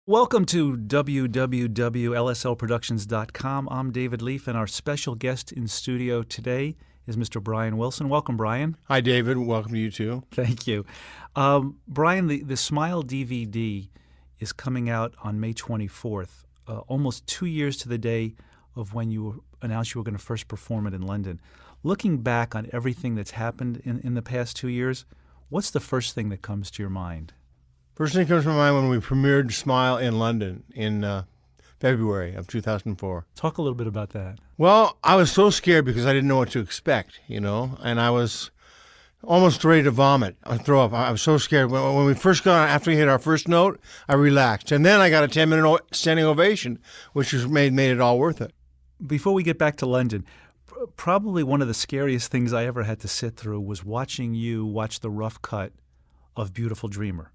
Welcome to www.lslproductions.com. I'm David Leaf, and our special guest in studio today is Mr. Brian Wilson. Welcome, Brian. Hi, David. Welcome to you, too. Thank you. Brian, the Smile DVD is coming out on May 24th, almost 2 years to the day of when you announced you were going to first perform it in London. Looking back on everything that's happened in the past 2 years, what's the first thing that comes to your mind? First thing comes to my mind when we premiered Smile in London in February of 2004. Talk a little bit about that. Well, I was so scared because I didn't know what to expect, and I was almost ready to vomit or throw up. I was so scared. When we first got on, after we hit our first note, I relaxed. And then I got a 10-minute standing ovation, which made it all worth it. Before we get back to London, probably one of the scariest things I ever had to sit through was watching you watch the rough cut of Beautiful Dreamer.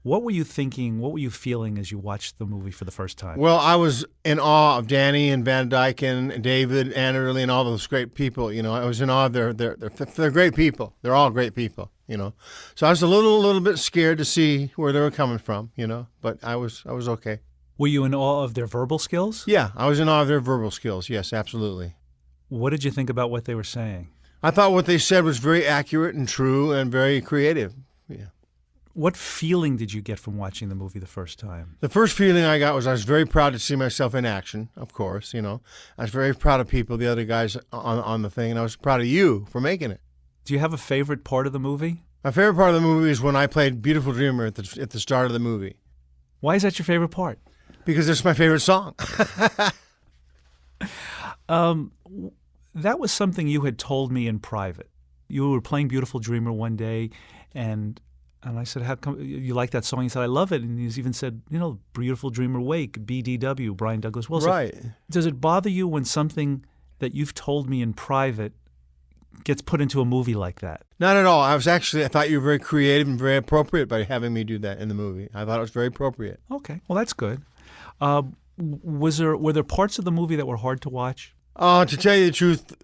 What were you thinking? What were you feeling as you watched the movie for the first time? Well, I was in awe of Danny and Van Dyke and David and Early and all those great people. I was in awe of they're great people. They're all great people. So I was a little bit scared to see where they were coming from. But I was okay. Were you in awe of their verbal skills? Yeah, I was in awe of their verbal skills. Yes, absolutely. What did you think about what they were saying? I thought what they said was very accurate and true and very creative. Yeah. What feeling did you get from watching the movie the first time? The first feeling I got was I was very proud to see myself in action, of course, I was very proud of people, the other guys on the thing, and I was proud of you for making it. Do you have a favorite part of the movie? My favorite part of the movie is when I played Beautiful Dreamer at the start of the movie. Why is that your favorite part? Because it's my favorite song. That was something you had told me in private. You were playing Beautiful Dreamer one day, and I said, how come you like that song? He said, I love it. And he's even said, Beautiful Dreamer Wake, BDW, Brian Douglas Wilson. Right. Does it bother you when something that you've told me in private gets put into a movie like that? Not at all. I thought you were very creative and very appropriate by having me do that in the movie. I thought it was very appropriate. Okay. Well, that's good. Were there parts of the movie that were hard to watch? To tell you the truth,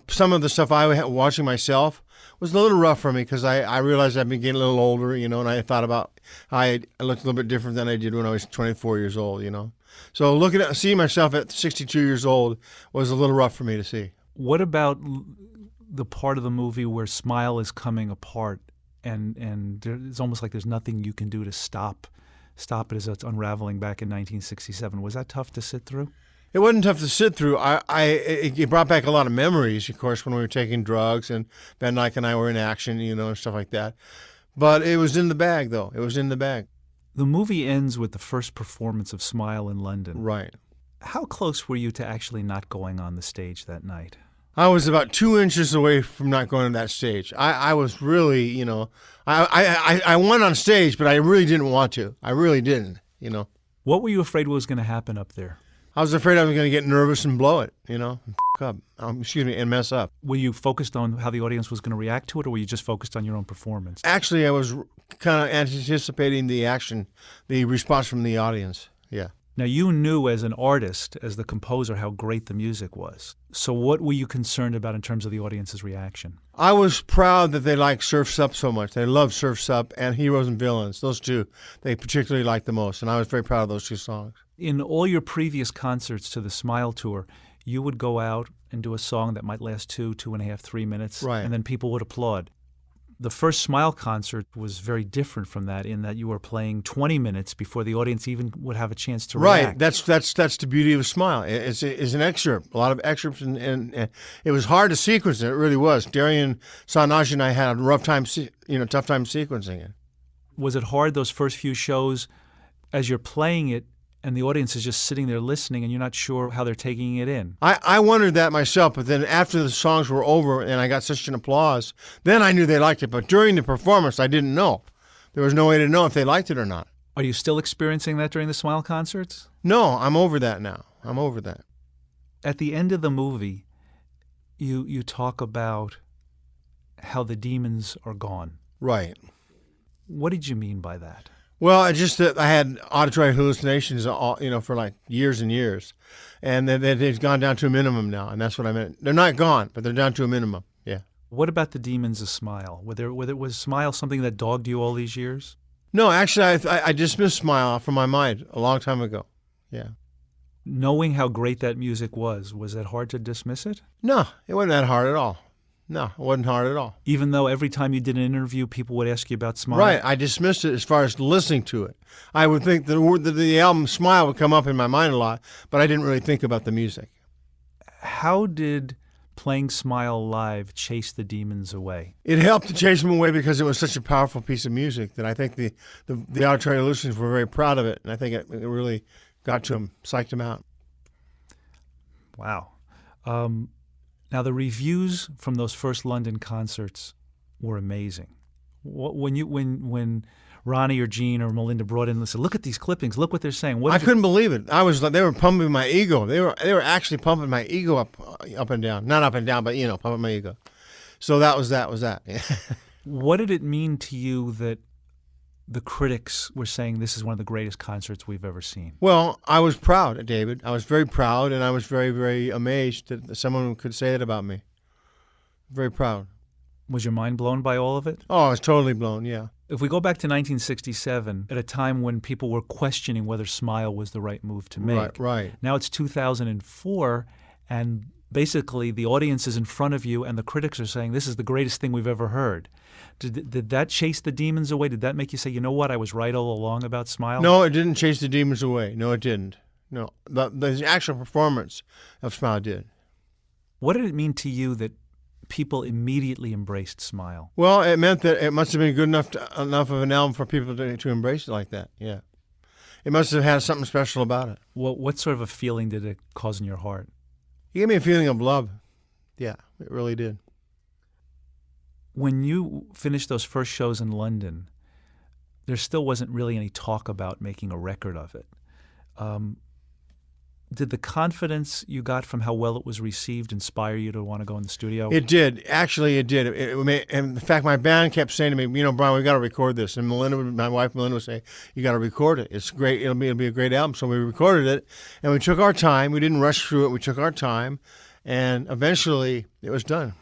some of the stuff I was watching myself was a little rough for me because I realized I'd been getting a little older, and I thought about how I looked a little bit different than I did when I was 24 years old, So seeing myself at 62 years old was a little rough for me to see. What about the part of the movie where Smile is coming apart and it's almost like there's nothing you can do to stop it as it's unraveling back in 1967? Was that tough to sit through? It wasn't tough to sit through. It brought back a lot of memories, of course, when we were taking drugs and Van Dyke and I were in action, and stuff like that. But it was in the bag, though. It was in the bag. The movie ends with the first performance of Smile in London. Right. How close were you to actually not going on the stage that night? I was about 2 inches away from not going to that stage. I was really, I went on stage, but I really didn't want to. I really didn't, What were you afraid was going to happen up there? I was afraid I was going to get nervous and blow it, and up. And mess up. Were you focused on how the audience was going to react to it, or were you just focused on your own performance? Actually, I was kind of anticipating the response from the audience, yeah. Now, you knew as an artist, as the composer, how great the music was. So what were you concerned about in terms of the audience's reaction? I was proud that they liked Surf's Up so much. They loved Surf's Up and Heroes and Villains. Those two they particularly liked the most, and I was very proud of those two songs. In all your previous concerts to the Smile Tour, you would go out and do a song that might last 2.5, 3 minutes, right, and then people would applaud. The first Smile concert was very different from that in that you were playing 20 minutes before the audience even would have a chance to react. Right. That's the beauty of a Smile. It's an excerpt, a lot of excerpts, and it was hard to sequence it. It really was. Darian Sanaji and I had a tough time sequencing it. Was it hard those first few shows as you're playing it and the audience is just sitting there listening and you're not sure how they're taking it in? I wondered that myself, but then after the songs were over and I got such an applause, then I knew they liked it. But during the performance, I didn't know. There was no way to know if they liked it or not. Are you still experiencing that during the Smile concerts? No, I'm over that now. I'm over that. At the end of the movie, you talk about how the demons are gone. Right. What did you mean by that? Well, just that I had auditory hallucinations, for like years and years, and they've gone down to a minimum now, and that's what I meant. They're not gone, but they're down to a minimum. Yeah. What about the demons of Smile? Was Smile something that dogged you all these years? No, actually, I dismissed Smile from my mind a long time ago. Yeah. Knowing how great that music was that hard to dismiss it? No, it wasn't that hard at all. No, it wasn't hard at all. Even though every time you did an interview, people would ask you about Smile? Right. I dismissed it as far as listening to it. I would think the album Smile would come up in my mind a lot, but I didn't really think about the music. How did playing Smile live chase the demons away? It helped to chase them away because it was such a powerful piece of music that I think the auditory listeners were very proud of it, and I think it really got to them, psyched them out. Wow. Now, the reviews from those first London concerts were amazing. When Ronnie or Gene or Melinda brought in and said, "Look at these clippings. Look what they're saying." I couldn't believe it. They were pumping my ego. They were actually pumping my ego up and down. Not up and down, but pumping my ego. So that was that. What did it mean to you that the critics were saying this is one of the greatest concerts we've ever seen? Well, I was proud, David. I was very proud, and I was very, very amazed that someone could say it about me. Very proud. Was your mind blown by all of it? Oh, I was totally blown, yeah. If we go back to 1967, at a time when people were questioning whether Smile was the right move to make. Right. Now it's 2004, and basically the audience is in front of you, and the critics are saying, this is the greatest thing we've ever heard. Did that chase the demons away? Did that make you say, you know what, I was right all along about Smile? No, it didn't chase the demons away. No, it didn't. No, the actual performance of Smile did. What did it mean to you that people immediately embraced Smile? Well, it meant that it must have been good enough of an album for people to embrace it like that, yeah. It must have had something special about it. What sort of a feeling did it cause in your heart? It gave me a feeling of love. Yeah, it really did. When you finished those first shows in London, there still wasn't really any talk about making a record of it. Did the confidence you got from how well it was received inspire you to want to go in the studio? It did. Actually, it did. In fact, my band kept saying to me, Brian, we got to record this. And my wife Melinda would say, you got to record it. It's great. It'll be a great album. So we recorded it, and we took our time. We didn't rush through it. We took our time, and eventually it was done.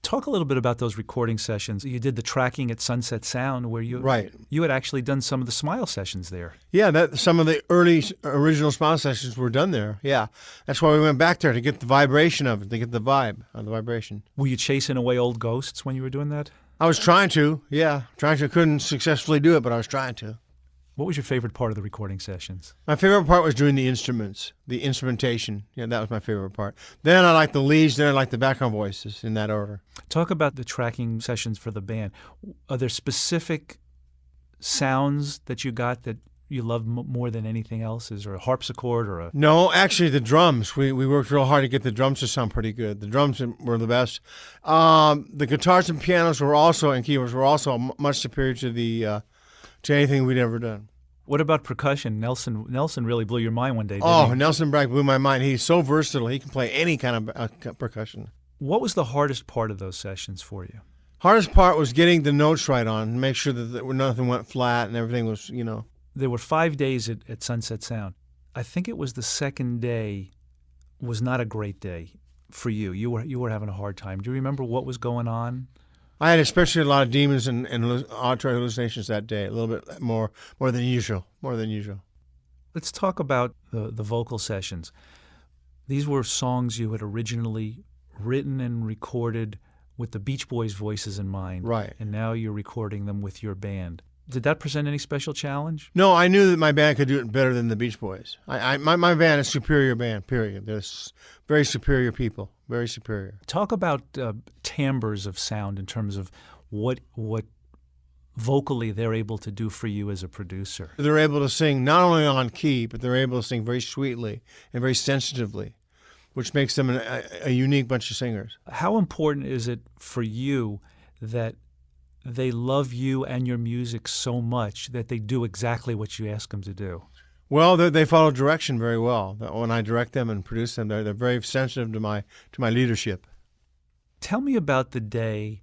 Talk a little bit about those recording sessions. You did the tracking at Sunset Sound, where you had actually done some of the Smile sessions there. Yeah, some of the early original Smile sessions were done there. Yeah, that's why we went back there, to get the vibration of it, to get the vibe of the vibration. Were you chasing away old ghosts when you were doing that? I was trying to. Yeah, couldn't successfully do it, but I was trying to. What was your favorite part of the recording sessions? My favorite part was doing the instruments, the instrumentation. Yeah, that was my favorite part. Then I liked the leads, then I liked the background voices, in that order. Talk about the tracking sessions for the band. Are there specific sounds that you got that you love more than anything else? Is there a harpsichord or a... No, actually the drums. We worked real hard to get the drums to sound pretty good. The drums were the best. The guitars and pianos and keyboards were also much superior to anything we'd ever done. What about percussion? Nelson really blew your mind one day, didn't he? Nelson Bragg blew my mind. He's so versatile. He can play any kind of percussion. What was the hardest part of those sessions for you? Hardest part was getting the notes right on, make sure that nothing went flat and everything was, There were 5 days at Sunset Sound. I think it was the second day was not a great day for you. You were having a hard time. Do you remember what was going on? I had especially a lot of demons and auditory hallucinations that day, a little bit more than usual. Let's talk about the vocal sessions. These were songs you had originally written and recorded with the Beach Boys' voices in mind. Right. And now you're recording them with your band. Did that present any special challenge? No, I knew that my band could do it better than the Beach Boys. My band is a superior band, period. They're very superior people, very superior. Talk about timbres of sound in terms of what vocally they're able to do for you as a producer. They're able to sing not only on key, but they're able to sing very sweetly and very sensitively, which makes them a unique bunch of singers. How important is it for you that they love you and your music so much that they do exactly what you ask them to do? Well, they follow direction very well. When I direct them and produce them, they're very sensitive to my leadership. Tell me about the day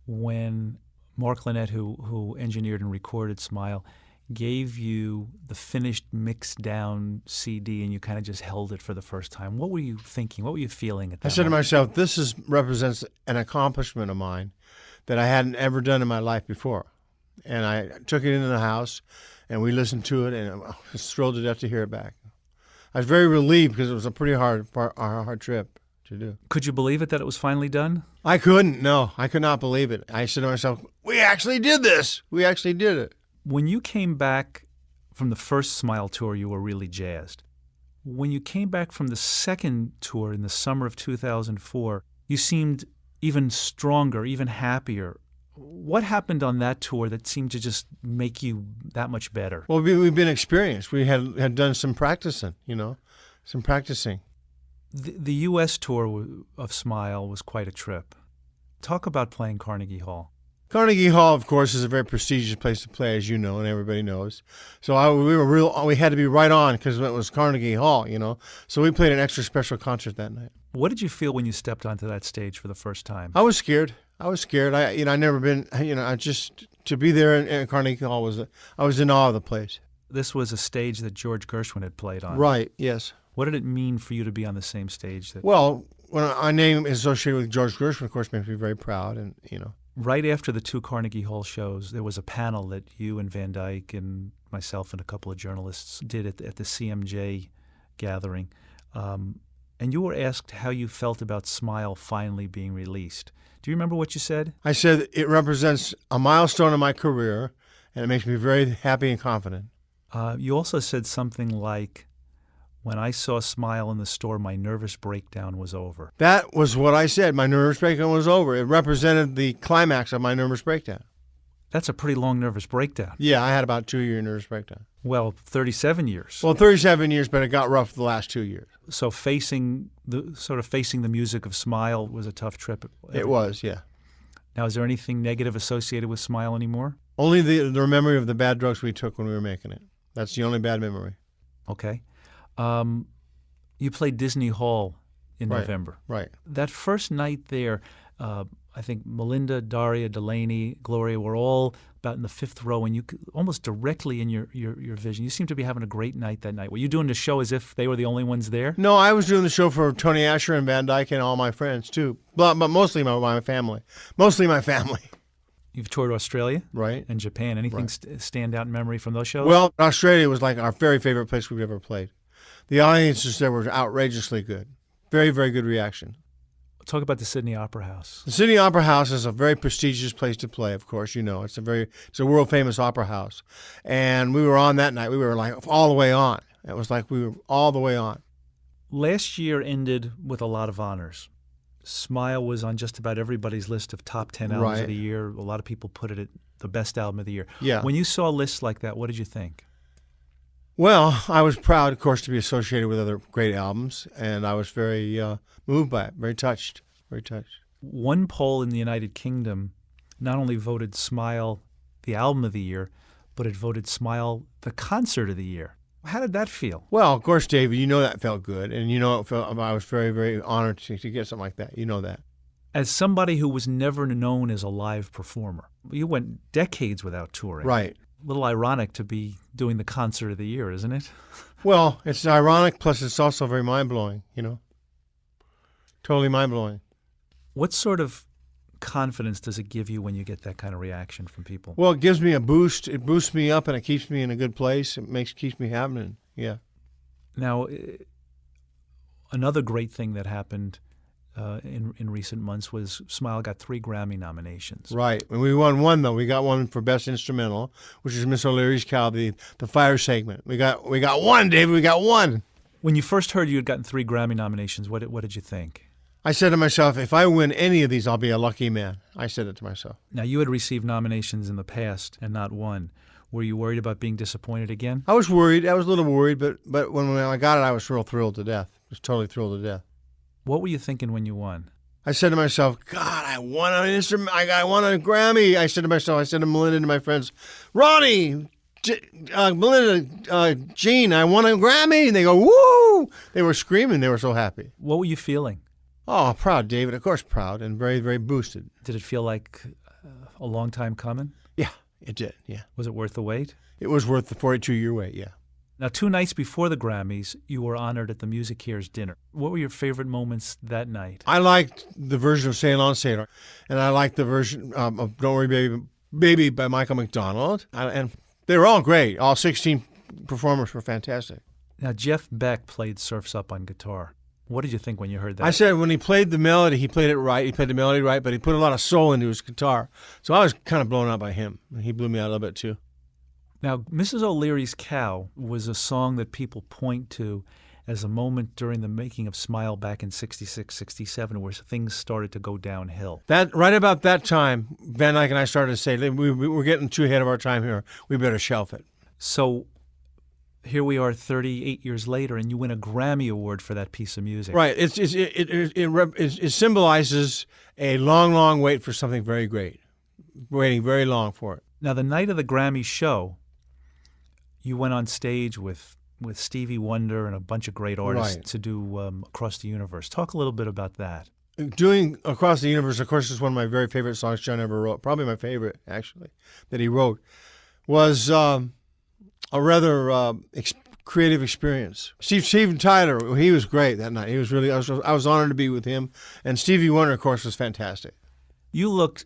when Mark Lynette, who engineered and recorded Smile, gave you the finished mixed down CD and you kind of just held it for the first time. What were you thinking? What were you feeling at that I said moment? to myself, this represents an accomplishment of mine that I hadn't ever done in my life before. And I took it into the house, and we listened to it, and I was thrilled to death to hear it back. I was very relieved because it was a pretty hard trip to do. Could you believe it that it was finally done? I couldn't. No, I could not believe it. I said to myself, we actually did this. We actually did it. When you came back from the first Smile tour, you were really jazzed. When you came back from the second tour in the summer of 2004, you seemed even stronger, even happier. What happened on that tour that seemed to just make you that much better? Well, we've been experienced. We had done some practicing, some practicing. The U.S. tour of Smile was quite a trip. Talk about playing Carnegie Hall. Carnegie Hall, of course, is a very prestigious place to play, as you know, and everybody knows. So we had to be right on because it was Carnegie Hall, So we played an extra special concert that night. What did you feel when you stepped onto that stage for the first time? I was scared. I never been, to be there in Carnegie Hall I was in awe of the place. This was a stage that George Gershwin had played on. Right, yes. What did it mean for you to be on the same stage? Well, when our name is associated with George Gershwin, of course, makes me very proud, and. Right after the two Carnegie Hall shows, there was a panel that you and Van Dyke and myself and a couple of journalists did at the CMJ gathering. And you were asked how you felt about Smile finally being released. Do you remember what you said? I said it represents a milestone in my career, and it makes me very happy and confident. You also said something like, when I saw Smile in the store, my nervous breakdown was over. That was what I said. My nervous breakdown was over. It represented the climax of my nervous breakdown. That's a pretty long nervous breakdown. Yeah, I had about 2-year nervous breakdown. Well, 37 years. Well, 37 years, but it got rough the last 2 years. So facing the music of Smile was a tough trip. It was, yeah. Now, is there anything negative associated with Smile anymore? Only the memory of the bad drugs we took when we were making it. That's the only bad memory. Okay. You played Disney Hall in November. Right. That first night there, I think Melinda, Daria, Delaney, Gloria were all about in the fifth row, and you could, almost directly in your vision. You seemed to be having a great night that night. Were you doing the show as if they were the only ones there? No, I was doing the show for Tony Asher and Van Dyke and all my friends, too. But mostly my family. Mostly my family. You've toured Australia, right, and Japan. Anything stand out in memory from those shows? Well, Australia was like our very favorite place we've ever played. The audiences there were outrageously good. Very, very good reaction. Talk about the Sydney Opera House. The Sydney Opera House is a very prestigious place to play, of course, It's a world-famous opera house. And we were on that night. We were like all the way on. It was like we were all the way on. Last year ended with a lot of honors. Smile was on just about everybody's list of top 10 albums of the year. A lot of people put it at the best album of the year. Yeah. When you saw lists like that, what did you think? Well, I was proud, of course, to be associated with other great albums, and I was very moved by it, very touched. One poll in the United Kingdom not only voted Smile the album of the year, but it voted Smile the concert of the year. How did that feel? Well, of course, David, that felt good, and I was very, very honored to get something like that. You know that. As somebody who was never known as a live performer, you went decades without touring. Right. A little ironic to be doing the concert of the year, isn't it? Well, it's ironic, plus it's also very mind-blowing, Totally mind-blowing. What sort of confidence does it give you when you get that kind of reaction from people? Well, it gives me a boost. It boosts me up, and it keeps me in a good place. It keeps me happening, yeah. Now, another great thing that happened in recent months was Smile got 3 Grammy nominations. Right. And we won one, though. We got one for Best Instrumental, which is Miss O'Leary's Cow, the fire segment. We got one, David. We got one. When you first heard you had gotten 3 Grammy nominations, what did you think? I said to myself, if I win any of these, I'll be a lucky man. I said it to myself. Now, you had received nominations in the past and not won. Were you worried about being disappointed again? I was worried. I was a little worried, but when I got it, I was real thrilled to death. I was totally thrilled to death. What were you thinking when you won? I said to myself, God, I won an instrument. I won a Grammy. I said to Melinda and my friends, Ronnie, Melinda, Gene, I won a Grammy. And they go, woo! They were screaming. They were so happy. What were you feeling? Oh, proud, David. Of course, proud and very, very boosted. Did it feel like a long time coming? Yeah, it did, yeah. Was it worth the wait? It was worth the 42-year wait, yeah. Now, 2 nights before the Grammys, you were honored at the Music Cares dinner. What were your favorite moments that night? I liked the version of Sail On Sailor, and I liked the version of Don't Worry Baby Baby by Michael McDonald. And they were all great. All 16 performers were fantastic. Now, Jeff Beck played Surf's Up on guitar. What did you think when you heard that? I said when he played the melody, he played it right. He played the melody right, but he put a lot of soul into his guitar. So I was kind of blown out by him. He blew me out a little bit, too. Now, Mrs. O'Leary's Cow was a song that people point to as a moment during the making of Smile back in 66, 67, where things started to go downhill. That right about that time, Van Dyke and I started to say, we're getting too ahead of our time here. We better shelf it. So here we are 38 years later, and you win a Grammy Award for that piece of music. Right. It symbolizes a long, long wait for something very great, waiting very long for it. Now, the night of the Grammy show, you went on stage with Stevie Wonder and a bunch of great artists Right. to do Across the Universe. Talk a little bit about that. Doing Across the Universe, of course, is one of my very favorite songs John ever wrote. Probably my favorite, actually, that he wrote. Was a rather creative experience. Steven Tyler, he was great that night. He was really. I was honored to be with him, and Stevie Wonder, of course, was fantastic. You looked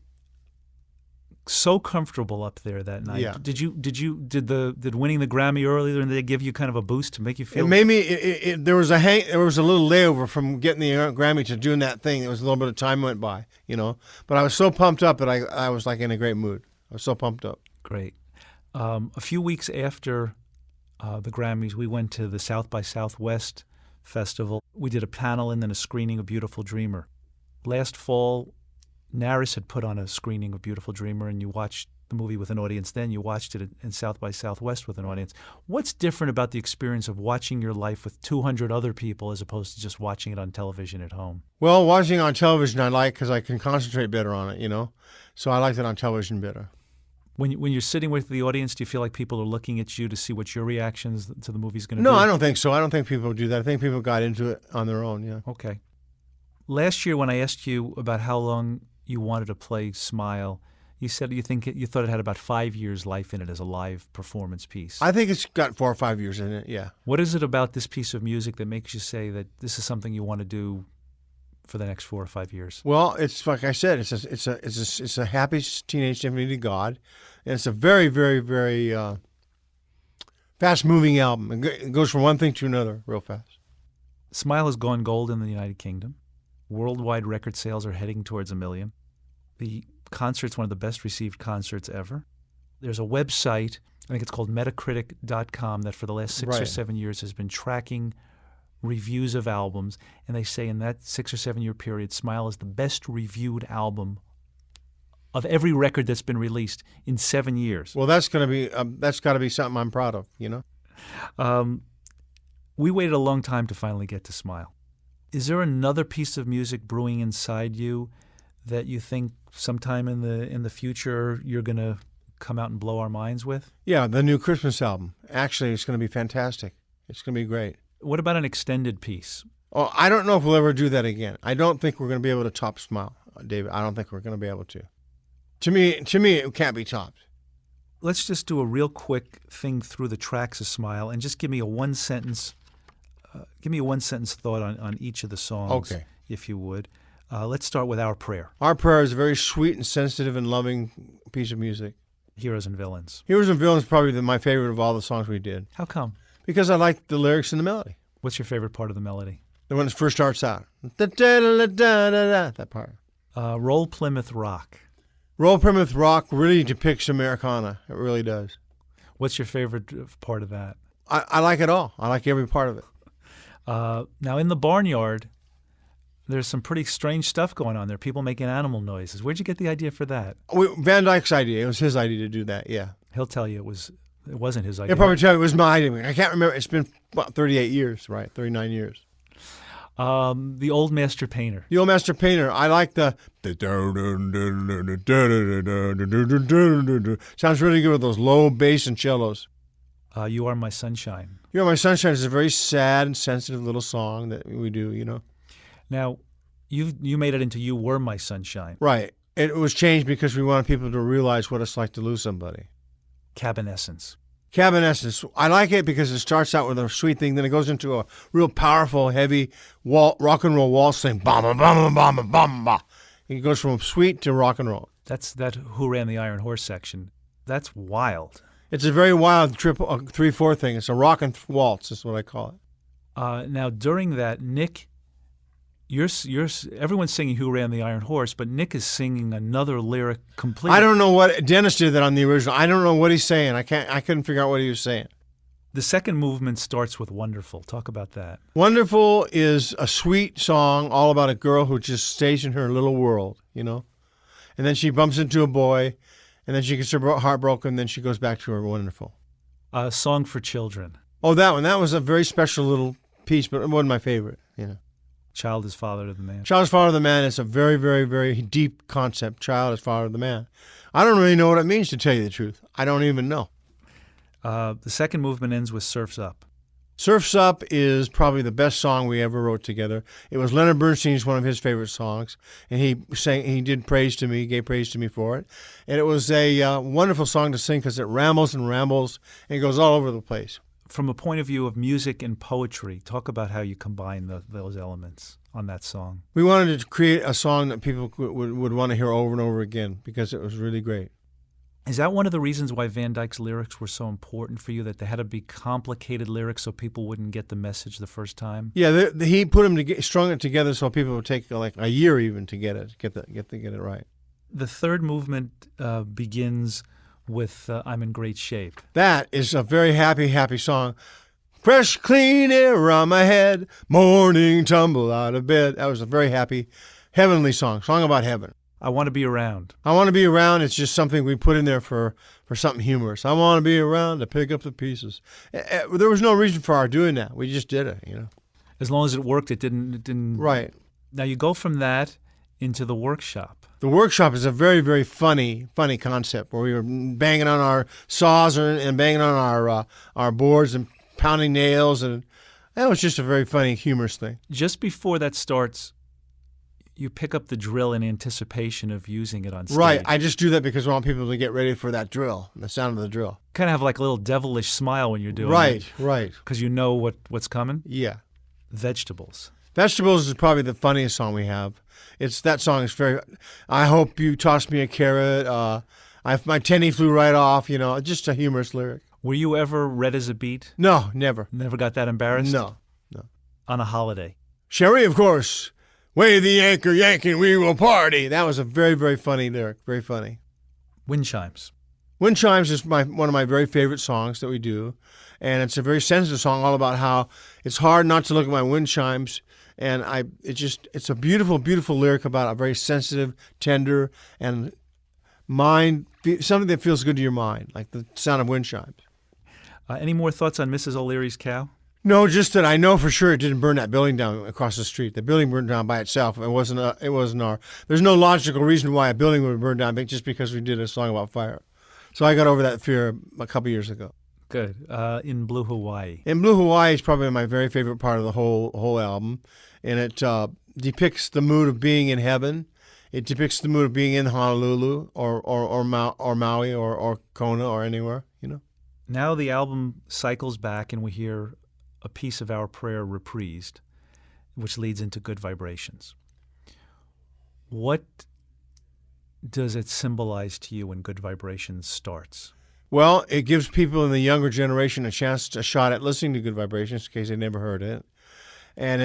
so comfortable up there that night. Yeah. Did winning the Grammy earlier, and they give you kind of a boost to make you feel? It made me. There was a little layover from getting the Grammy to doing that thing. There was a little bit of time went by, But I was so pumped up that I was like in a great mood. I was so pumped up. Great. A few weeks after the Grammys, we went to the South by Southwest Festival. We did a panel and then a screening of Beautiful Dreamer. Last fall, Naris had put on a screening of Beautiful Dreamer, and you watched the movie with an audience then. You watched it in South by Southwest with an audience. What's different about the experience of watching your life with 200 other people as opposed to just watching it on television at home? Well, watching on television I like because I can concentrate better on it, So I liked it on television better. When you're sitting with the audience, do you feel like people are looking at you to see what your reactions to the movie's going to be? No, I don't think so. I don't think people do that. I think people got into it on their own, yeah. Okay. Last year when I asked you about how long you wanted to play Smile, you said you thought it had about 5 years life in it as a live performance piece. I think it's got 4 or 5 years in it, yeah. What is it about this piece of music that makes you say that this is something you want to do for the next 4 or 5 years? Well, it's like I said, it's a happy teenage symphony to God, and it's a very, very, very fast-moving album. It goes from one thing to another real fast. Smile has gone gold in the United Kingdom. Worldwide record sales are heading towards 1 million. The concert's one of the best received concerts ever. There's a website, I think it's called Metacritic.com, that for the last 6 or Right. 7 years has been tracking reviews of albums, and they say in that 6 or 7 year period, Smile is the best reviewed album of every record that's been released in 7 years. Well, that's got to be something I'm proud of, We waited a long time to finally get to Smile. Is there another piece of music brewing inside you that you think sometime in the future you're going to come out and blow our minds with? Yeah, the new Christmas album. Actually, it's going to be fantastic. It's going to be great. What about an extended piece? Oh, I don't know if we'll ever do that again. I don't think we're going to be able to top Smile, David. I don't think we're going to be able to. To me, it can't be topped. Let's just do a real quick thing through the tracks of Smile and just give me a one-sentence thought on each of the songs, Okay. if you would. Let's start with Our Prayer, Our Prayer is a very sweet and sensitive and loving piece of music. Heroes and Villains. Heroes and Villains is probably my favorite of all the songs we did How come? because I like the lyrics and the melody. What's your favorite part of the melody? The one that first starts out. That part. Roll Plymouth Rock. Roll Plymouth Rock really depicts Americana. It really does. What's your favorite part of that? I like it all. I like every part of it. Now, in the barnyard, there's some pretty strange stuff going on there. People making animal noises. Where'd you get the idea for that? Van Dyke's idea. It was his idea to do that, yeah. He'll tell you it wasn't his idea. He'll probably tell you it was my idea. I can't remember. It's been about 38 years, right? 39 years. The Old Master Painter. The Old Master Painter. I like the... Sounds really good with those low bass and cellos. You Are My Sunshine. You Know My Sunshine is a very sad and sensitive little song that we do, Now, you made it into You Were My Sunshine. Right. It was changed because we wanted people to realize what it's like to lose somebody. Cabin Essence. Cabin Essence. I like it because it starts out with a sweet thing, then it goes into a real powerful, heavy rock and roll waltz thing. Bam, bam, bam, bam, bam, bam. It goes from sweet to rock and roll. That's that Who Ran the Iron Horse section. That's wild. It's a very wild triple 3/4 thing. It's a rock and waltz is what I call it. Now, during that, Nick, everyone's singing Who Ran the Iron Horse, but Nick is singing another lyric completely. I don't know what Dennis did that on the original. I don't know what he's saying. I couldn't figure out what he was saying. The second movement starts with Wonderful. Talk about that. Wonderful is a sweet song all about a girl who just stays in her little world, you know? And then she bumps into a boy, and then she gets her heart broken, then she goes back to her Wonderful. Song for Children. Oh, that one. That was a very special little piece, but it wasn't my favorite, you know? Child is father to the man. Child is father of the man is a very, very, very deep concept. Child is father of the man. I don't really know what it means, to tell you the truth. I don't even know. The second movement ends with Surf's Up. Surf's Up is probably the best song we ever wrote together. It was Leonard Bernstein's one of his favorite songs, and he did praise to me, gave praise to me for it. And it was a wonderful song to sing because it rambles and rambles and it goes all over the place. From a point of view of music and poetry, talk about how you combine those elements on that song. We wanted to create a song that people would want to hear over and over again because it was really great. Is that one of the reasons why Van Dyke's lyrics were so important for you, that they had to be complicated lyrics so people wouldn't get the message the first time? Yeah, he put them strung it together so people would take like a year even to get it right. The third movement begins with I'm in Great Shape. That is a very happy song. Fresh, clean air on my head, morning tumble out of bed. That was a very happy, heavenly song about heaven. I Want to Be Around. I Want to Be Around. It's just something we put in there for something humorous. I want to be around to pick up the pieces. There was no reason for our doing that. We just did it, you know. As long as it worked, it didn't. Right. Now you go from that into the workshop. The workshop is a very, very funny concept where we were banging on our saws and banging on our boards and pounding nails, and that was just a very funny, humorous thing. Just before that starts, you pick up the drill in anticipation of using it on stage. Right. I just do that because I want people to get ready for that drill, the sound of the drill. Kind of have like a little devilish smile when you're doing it. Right. Because you know what's coming. Yeah. Vegetables. Vegetables is probably the funniest song we have. That song is very. I hope you tossed me a carrot. My tenny flew right off. You know, just a humorous lyric. Were you ever red as a beet? No, never. Never got that embarrassed? No. On a holiday. Sherry, of course. Weigh the anchor, Yankee, we will party. That was a very, very funny lyric. Very funny. Wind chimes. Wind chimes is one of my very favorite songs that we do, and it's a very sensitive song, all about how it's hard not to look at my wind chimes. And it's a beautiful, beautiful lyric about a very sensitive, tender, and something that feels good to your mind, like the sound of wind chimes. Any more thoughts on Mrs. O'Leary's cow? No, just that I know for sure it didn't burn that building down across the street. The building burned down by itself. It wasn't our. There's no logical reason why a building would burn down just because we did a song about fire. So I got over that fear a couple years ago. Good. In Blue Hawaii. In Blue Hawaii is probably my very favorite part of the whole album, and it depicts the mood of being in heaven. It depicts the mood of being in Honolulu or Maui or Kona or anywhere, you know. Now the album cycles back and we hear a piece of Our Prayer reprised, which leads into Good Vibrations. What does it symbolize to you when Good Vibrations starts? Well, it gives people in the younger generation a shot at listening to Good Vibrations in case they never heard it. And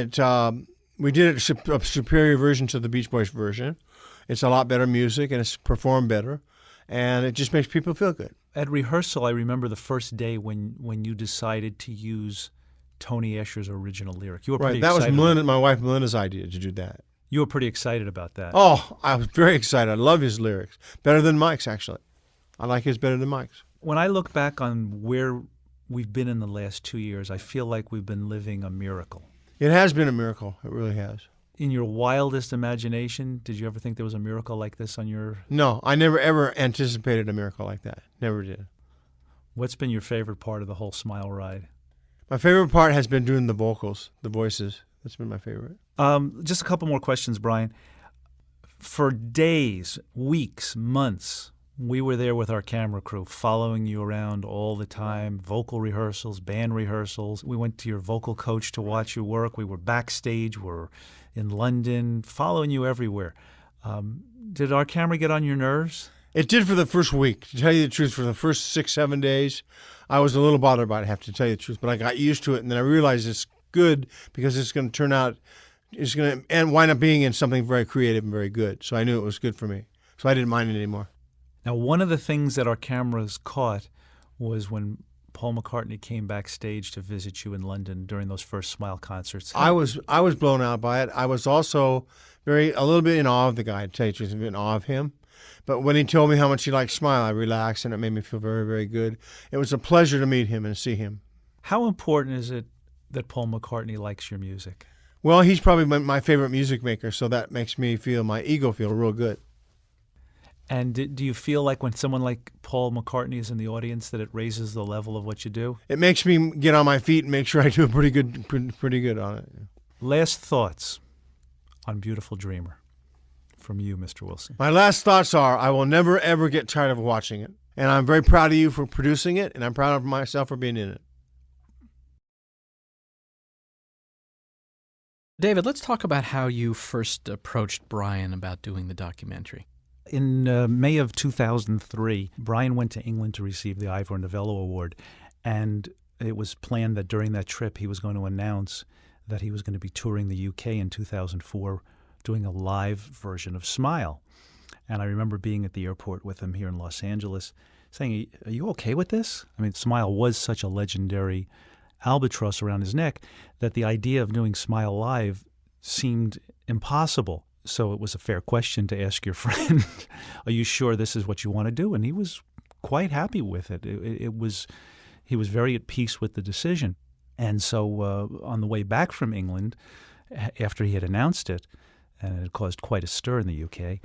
we did a superior version to the Beach Boys version. It's a lot better music and it's performed better, and it just makes people feel good. At rehearsal, I remember the first day when you decided to use Tony Escher's original lyric. You were pretty excited. That was my wife Melinda's idea to do that. You were pretty excited about that. Oh, I was very excited. I love his lyrics. Better than Mike's, actually. I like his better than Mike's. When I look back on where we've been in the last 2 years, I feel like we've been living a miracle. It has been a miracle. It really has. In your wildest imagination, did you ever think there was a miracle like this on your... No, I never ever anticipated a miracle like that. Never did. What's been your favorite part of the whole Smile ride? My favorite part has been doing the vocals, the voices. That's been my favorite. Just a couple more questions, Brian. For days, weeks, months, we were there with our camera crew, following you around all the time, vocal rehearsals, band rehearsals. We went to your vocal coach to watch you work. We were backstage. We were in London, following you everywhere. Did our camera get on your nerves? It did for the first week. To tell you the truth, for the first 6, 7 days, I was a little bothered by it, I have to tell you the truth. But I got used to it, and then I realized it's good because it's going to turn out, it's going to and wind up being in something very creative and very good. So I knew it was good for me. So I didn't mind it anymore. Now, one of the things that our cameras caught was when Paul McCartney came backstage to visit you in London during those first Smile concerts. I was blown out by it. I was also a little bit in awe of the guy, to tell you the truth, in awe of him. But when he told me how much he liked Smile, I relaxed, and it made me feel very, very good. It was a pleasure to meet him and see him. How important is it that Paul McCartney likes your music? Well, he's probably my favorite music maker, so that makes me feel, my ego feel real good. And do you feel like when someone like Paul McCartney is in the audience that it raises the level of what you do? It makes me get on my feet and make sure I do pretty good on it. Last thoughts on Beautiful Dreamer from you, Mr. Wilson. My last thoughts are, I will never, ever get tired of watching it. And I'm very proud of you for producing it, and I'm proud of myself for being in it. David, let's talk about how you first approached Brian about doing the documentary. In May of 2003, Brian went to England to receive the Ivor Novello Award, and it was planned that during that trip he was going to announce that he was going to be touring the UK in 2004, doing a live version of Smile. And I remember being at the airport with him here in Los Angeles, saying, "Are you okay with this?" I mean, Smile was such a legendary albatross around his neck that the idea of doing Smile live seemed impossible. So it was a fair question to ask your friend, "Are you sure this is what you want to do?" And he was quite happy with it. He was very at peace with the decision. And so on the way back from England, after he had announced it, and it had caused quite a stir in the UK,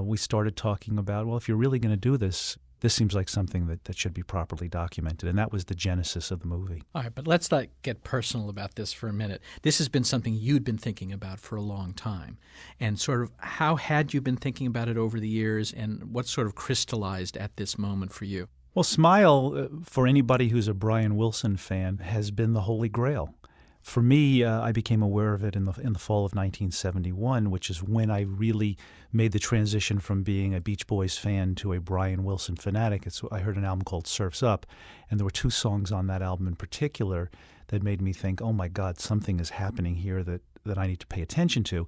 we started talking about, well, if you're really going to do this, this seems like something that should be properly documented. And that was the genesis of the movie. All right, but let's not get personal about this for a minute. This has been something you'd been thinking about for a long time. And sort of how had you been thinking about it over the years, and what sort of crystallized at this moment for you? Well, Smile, for anybody who's a Brian Wilson fan, has been the holy grail. For me, I became aware of it in the fall of 1971, which is when I really made the transition from being a Beach Boys fan to a Brian Wilson fanatic. I heard an album called Surf's Up, and there were two songs on that album in particular that made me think, oh my God, something is happening here that I need to pay attention to.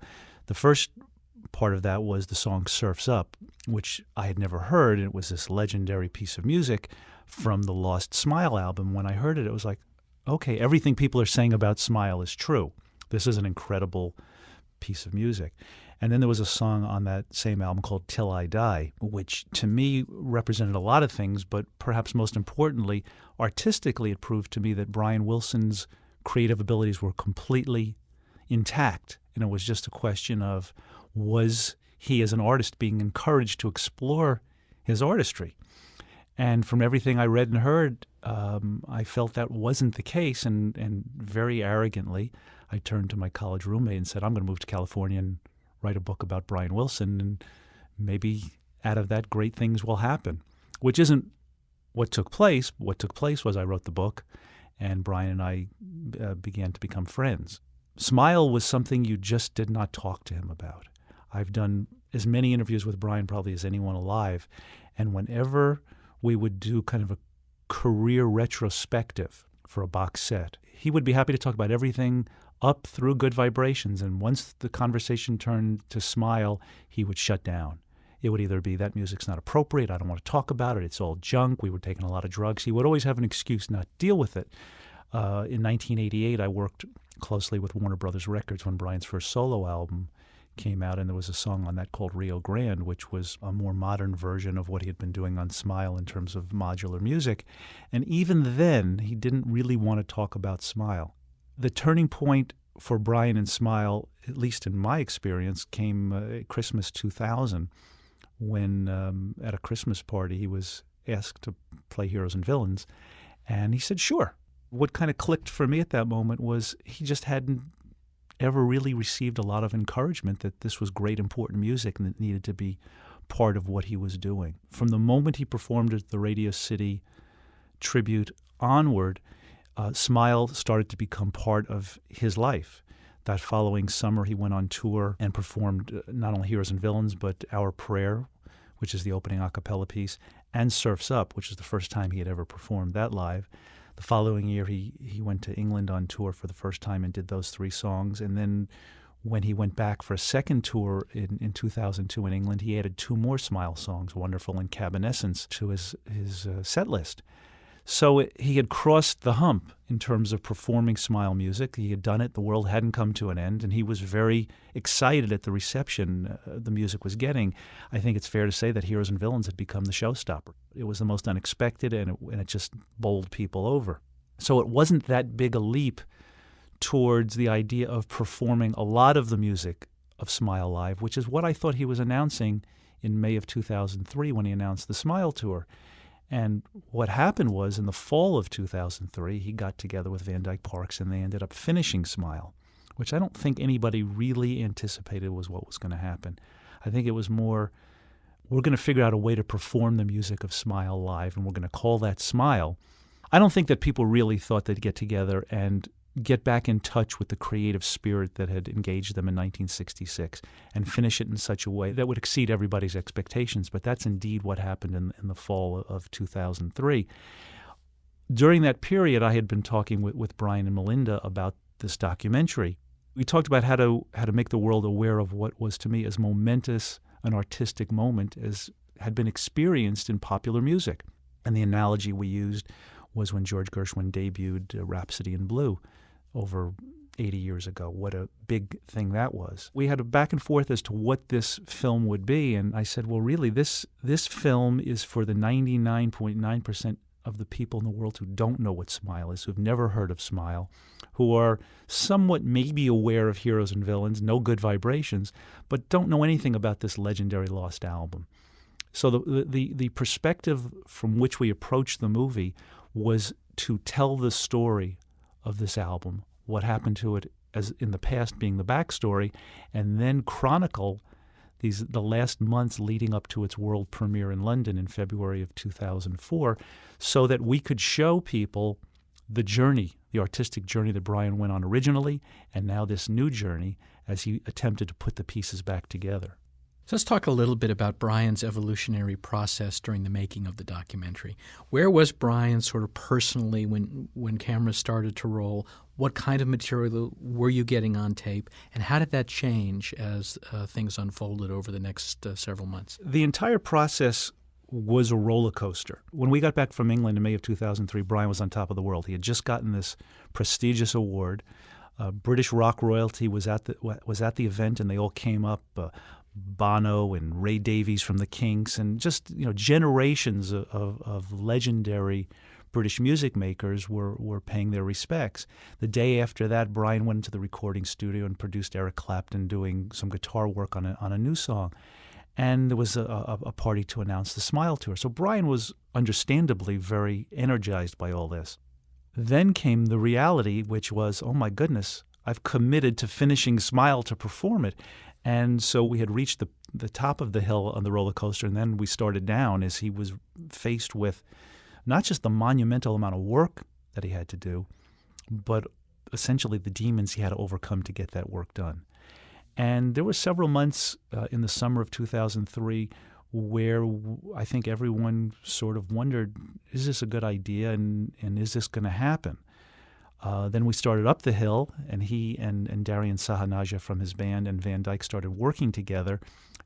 The first part of that was the song Surf's Up, which I had never heard, and it was this legendary piece of music from the Lost Smile album. When I heard it, it was like, okay, everything people are saying about Smile is true. This is an incredible piece of music. And then there was a song on that same album called Till I Die, which to me represented a lot of things, but perhaps most importantly, artistically, it proved to me that Brian Wilson's creative abilities were completely intact. And it was just a question of, was he as an artist being encouraged to explore his artistry? And from everything I read and heard, I felt that wasn't the case. And very arrogantly, I turned to my college roommate and said, I'm going to move to California and write a book about Brian Wilson. And maybe out of that, great things will happen, which isn't what took place. What took place was I wrote the book, and Brian and I began to become friends. Smile was something you just did not talk to him about. I've done as many interviews with Brian probably as anyone alive. And whenever we would do kind of a career retrospective for a box set, he would be happy to talk about everything up through Good Vibrations. And once the conversation turned to Smile, he would shut down. It would either be, that music's not appropriate, I don't want to talk about it, it's all junk, we were taking a lot of drugs. He would always have an excuse not to deal with it. In 1988, I worked closely with Warner Brothers Records when Brian's first solo album came out, and there was a song on that called Rio Grande, which was a more modern version of what he had been doing on Smile in terms of modular music. And even then, he didn't really want to talk about Smile. The turning point for Brian and Smile, at least in my experience, came Christmas 2000, when at a Christmas party he was asked to play Heroes and Villains, and he said, sure. What kind of clicked for me at that moment was he just hadn't ever really received a lot of encouragement that this was great, important music and that needed to be part of what he was doing. From the moment he performed at the Radio City tribute onward, Smile started to become part of his life. That following summer, he went on tour and performed not only Heroes and Villains, but Our Prayer, which is the opening a cappella piece, and Surf's Up, which is the first time he had ever performed that live. The following year, he went to England on tour for the first time and did those 3 songs. And then when he went back for a second tour in 2002 in England, he added 2 more Smile songs, Wonderful and Cabinescence, to his set list. So he had crossed the hump in terms of performing Smile music. He had done it. The world hadn't come to an end, and he was very excited at the reception the music was getting. I think it's fair to say that Heroes and Villains had become the showstopper. It was the most unexpected, and it just bowled people over. So it wasn't that big a leap towards the idea of performing a lot of the music of Smile Live, which is what I thought he was announcing in May of 2003 when he announced the Smile Tour. And what happened was, in the fall of 2003, he got together with Van Dyke Parks, and they ended up finishing Smile, which I don't think anybody really anticipated was what was going to happen. I think it was more, we're going to figure out a way to perform the music of Smile live, and we're going to call that Smile. I don't think that people really thought they'd get together and get back in touch with the creative spirit that had engaged them in 1966 and finish it in such a way that would exceed everybody's expectations. But that's indeed what happened in the fall of 2003. During that period, I had been talking with Brian and Melinda about this documentary. We talked about how to make the world aware of what was, to me, as momentous an artistic moment as had been experienced in popular music. And the analogy we used was when George Gershwin debuted Rhapsody in Blue over 80 years ago. What a big thing that was. We had a back and forth as to what this film would be, and I said, well, really, this film is for the 99.9% of the people in the world who don't know what Smile is, who've never heard of Smile, who are somewhat maybe aware of Heroes and Villains, No Good Vibrations, but don't know anything about this legendary lost album. So the perspective from which we approached the movie was to tell the story of this album, what happened to it as in the past being the backstory, and then chronicle the last months leading up to its world premiere in London in February of 2004, so that we could show people the journey, the artistic journey that Brian went on originally, and now this new journey as he attempted to put the pieces back together. So let's talk a little bit about Brian's evolutionary process during the making of the documentary. Where was Brian sort of personally when cameras started to roll? What kind of material were you getting on tape? And how did that change as things unfolded over the next several months? The entire process was a roller coaster. When we got back from England in May of 2003, Brian was on top of the world. He had just gotten this prestigious award. British rock royalty was at the event, and they all came up. Bono and Ray Davies from the Kinks, and just generations of legendary British music makers were paying their respects. The day after that, Brian went into the recording studio and produced Eric Clapton doing some guitar work on a new song, and there was a party to announce the Smile Tour. So Brian was understandably very energized by all this. Then came the reality, which was, oh my goodness, I've committed to finishing Smile to perform it. And so we had reached the top of the hill on the roller coaster, and then we started down as he was faced with not just the monumental amount of work that he had to do, but essentially the demons he had to overcome to get that work done. And there were several months in the summer of 2003 where I think everyone sort of wondered, is this a good idea, and is this going to happen? Then we started up the hill, and he and Darian Sahanaja from his band and Van Dyke started working together,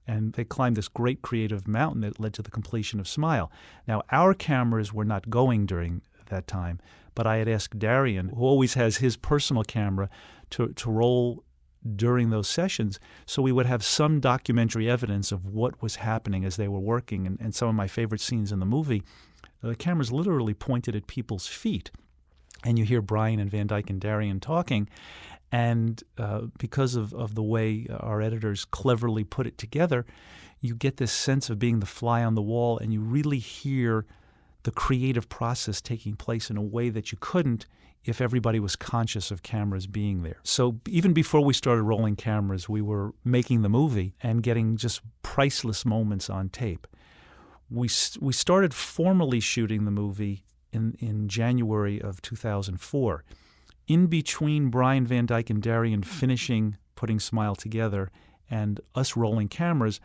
and they climbed this great creative mountain that led to the completion of Smile. Now, our cameras were not going during that time, but I had asked Darian, who always has his personal camera, to roll during those sessions, so we would have some documentary evidence of what was happening as they were working. And some of my favorite scenes in the movie, the cameras literally pointed at people's feet. And you hear Brian and Van Dyke and Darian talking, and because of the way our editors cleverly put it together, you get this sense of being the fly on the wall, and you really hear the creative process taking place in a way that you couldn't if everybody was conscious of cameras being there. So even before we started rolling cameras, we were making the movie and getting just priceless moments on tape. We started formally shooting the movie in January of 2004. in between Brian Van Dyke and Darian finishing putting Smile together and us rolling cameras,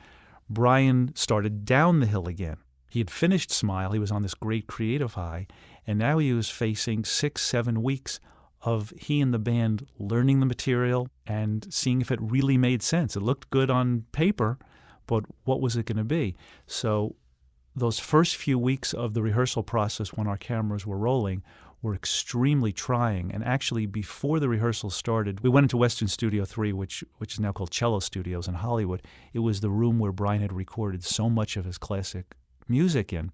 Brian started down the hill again. He had finished Smile. He was on this great creative high, and now he was facing 6-7 weeks of he and the band learning the material and seeing if it really made sense. It looked good on paper, but what was it going to be? So those first few weeks of the rehearsal process when our cameras were rolling were extremely trying. And actually, before the rehearsal started, we went into Western Studio 3, which is now called Cello Studios in Hollywood. It was the room where Brian had recorded so much of his classic music in.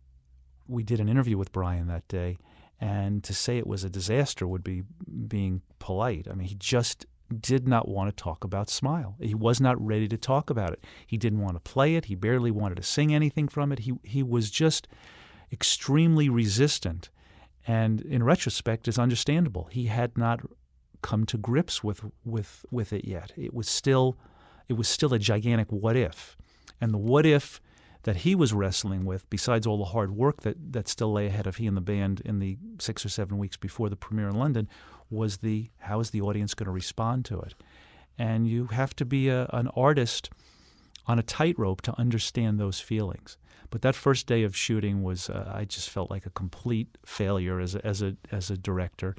We did an interview with Brian that day, and to say it was a disaster would be being polite. I mean, he just did not want to talk about Smile. He was not ready to talk about it. He didn't want to play it. He barely wanted to sing anything from it. He was just extremely resistant. And in retrospect, it's understandable. He had not come to grips with it yet. It was still a gigantic what if. And the what if that he was wrestling with, besides all the hard work that still lay ahead of he and the band in the 6 or 7 weeks before the premiere in London, was how is the audience going to respond to it? And you have to be an artist on a tightrope to understand those feelings. But that first day of shooting was, I just felt like a complete failure as a director,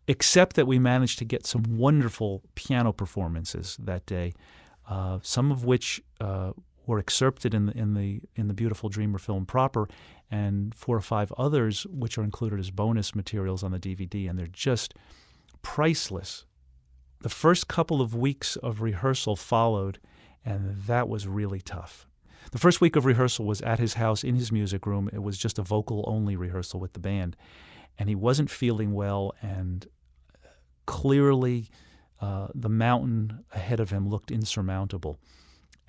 except that we managed to get some wonderful piano performances that day, some of which were excerpted in the beautiful Dreamer film proper, and 4 or 5 others which are included as bonus materials on the DVD, and they're just priceless. The first couple of weeks of rehearsal followed, and that was really tough. The first week of rehearsal was at his house in his music room. It was just a vocal-only rehearsal with the band, and he wasn't feeling well, and clearly the mountain ahead of him looked insurmountable.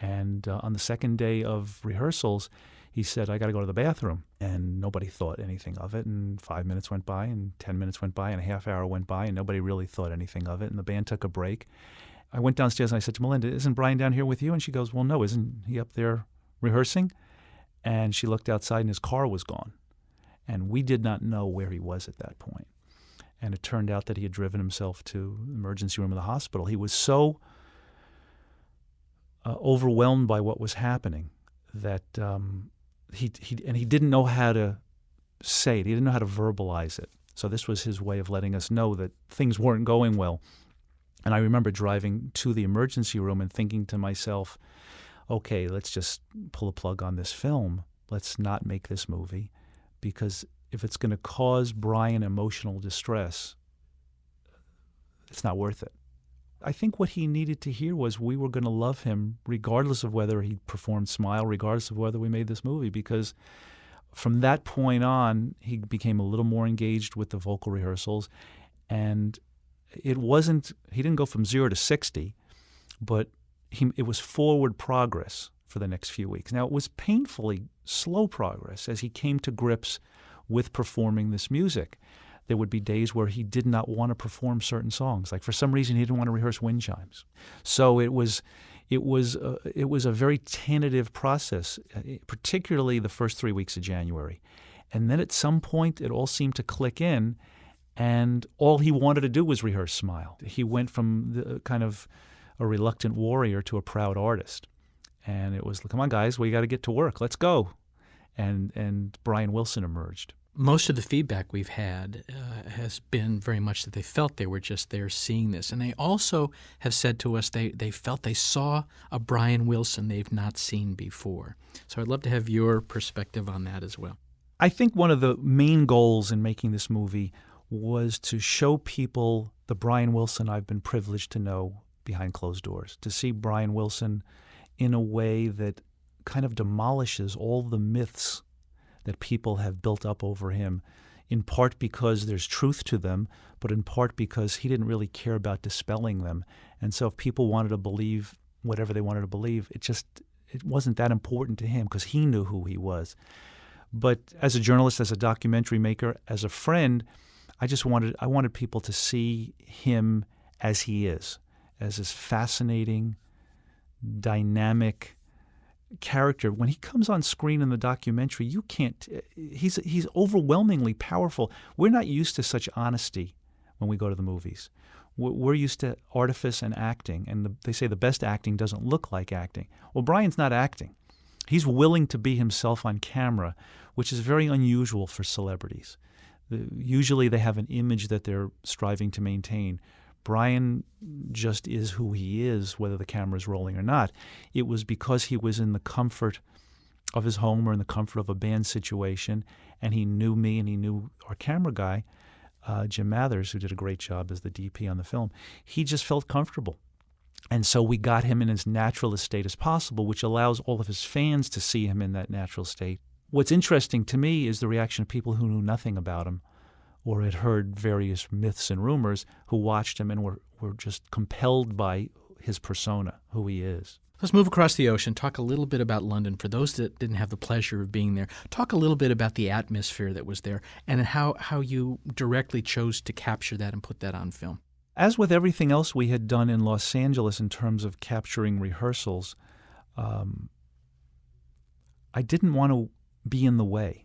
And on the second day of rehearsals, he said, I got to go to the bathroom. And nobody thought anything of it. And 5 minutes went by, and 10 minutes went by, and a half hour went by, and nobody really thought anything of it. And the band took a break. I went downstairs and I said to Melinda, isn't Brian down here with you? And she goes, well, no, isn't he up there rehearsing? And she looked outside, and his car was gone. And we did not know where he was at that point. And it turned out that he had driven himself to the emergency room of the hospital. He was so overwhelmed by what was happening that he didn't know how to say it. He didn't know how to verbalize it. So this was his way of letting us know that things weren't going well. And I remember driving to the emergency room and thinking to myself, okay, let's just pull a plug on this film. Let's not make this movie, because if it's going to cause Brian emotional distress, it's not worth it. I think what he needed to hear was we were going to love him regardless of whether he performed Smile, regardless of whether we made this movie, because from that point on, he became a little more engaged with the vocal rehearsals. And he didn't go from 0 to 60, but it was forward progress for the next few weeks. Now, it was painfully slow progress as he came to grips with performing this music. There would be days where he did not want to perform certain songs. Like for some reason, he didn't want to rehearse wind chimes. So it was a very tentative process, particularly the first 3 weeks of January. And then at some point, it all seemed to click in, and all he wanted to do was rehearse Smile. He went from the kind of a reluctant warrior to a proud artist. And it was, come on, guys, we got to get to work. Let's go. And Brian Wilson emerged. Most of the feedback we've had has been very much that they felt they were just there seeing this. And they also have said to us they felt they saw a Brian Wilson they've not seen before. So I'd love to have your perspective on that as well. I think one of the main goals in making this movie was to show people the Brian Wilson I've been privileged to know behind closed doors, to see Brian Wilson in a way that kind of demolishes all the myths that people have built up over him, in part because there's truth to them, but in part because he didn't really care about dispelling them. And so if people wanted to believe whatever they wanted to believe, it wasn't that important to him because he knew who he was. But as a journalist, as a documentary maker, as a friend, I wanted people to see him as he is, as this fascinating, dynamic character. When he comes on screen in the documentary, he's overwhelmingly powerful. We're not used to such honesty when we go to the movies. We're used to artifice and acting, and they say the best acting doesn't look like acting. Well, Brian's not acting. He's willing to be himself on camera, which is very unusual for celebrities. Usually they have an image that they're striving to maintain. Brian just is who he is, whether the camera's rolling or not. It was because he was in the comfort of his home or in the comfort of a band situation, and he knew me and he knew our camera guy, Jim Mathers, who did a great job as the DP on the film. He just felt comfortable. And so we got him in as natural a state as possible, which allows all of his fans to see him in that natural state. What's interesting to me is the reaction of people who knew nothing about him or had heard various myths and rumors, who watched him and were just compelled by his persona, who he is. Let's move across the ocean, talk a little bit about London. For those that didn't have the pleasure of being there, talk a little bit about the atmosphere that was there and how you directly chose to capture that and put that on film. As with everything else we had done in Los Angeles in terms of capturing rehearsals, I didn't want to be in the way.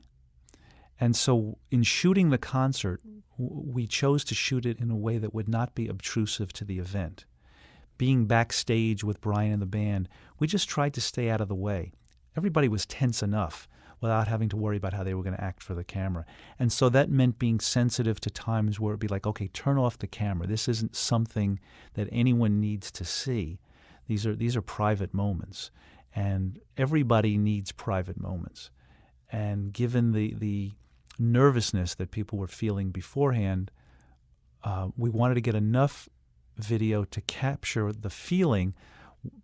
And so in shooting the concert, we chose to shoot it in a way that would not be obtrusive to the event. Being backstage with Brian and the band, we just tried to stay out of the way. Everybody was tense enough without having to worry about how they were going to act for the camera. And so that meant being sensitive to times where it'd be like, okay, turn off the camera. This isn't something that anyone needs to see. These are private moments. And everybody needs private moments. And given the nervousness that people were feeling beforehand, we wanted to get enough video to capture the feeling,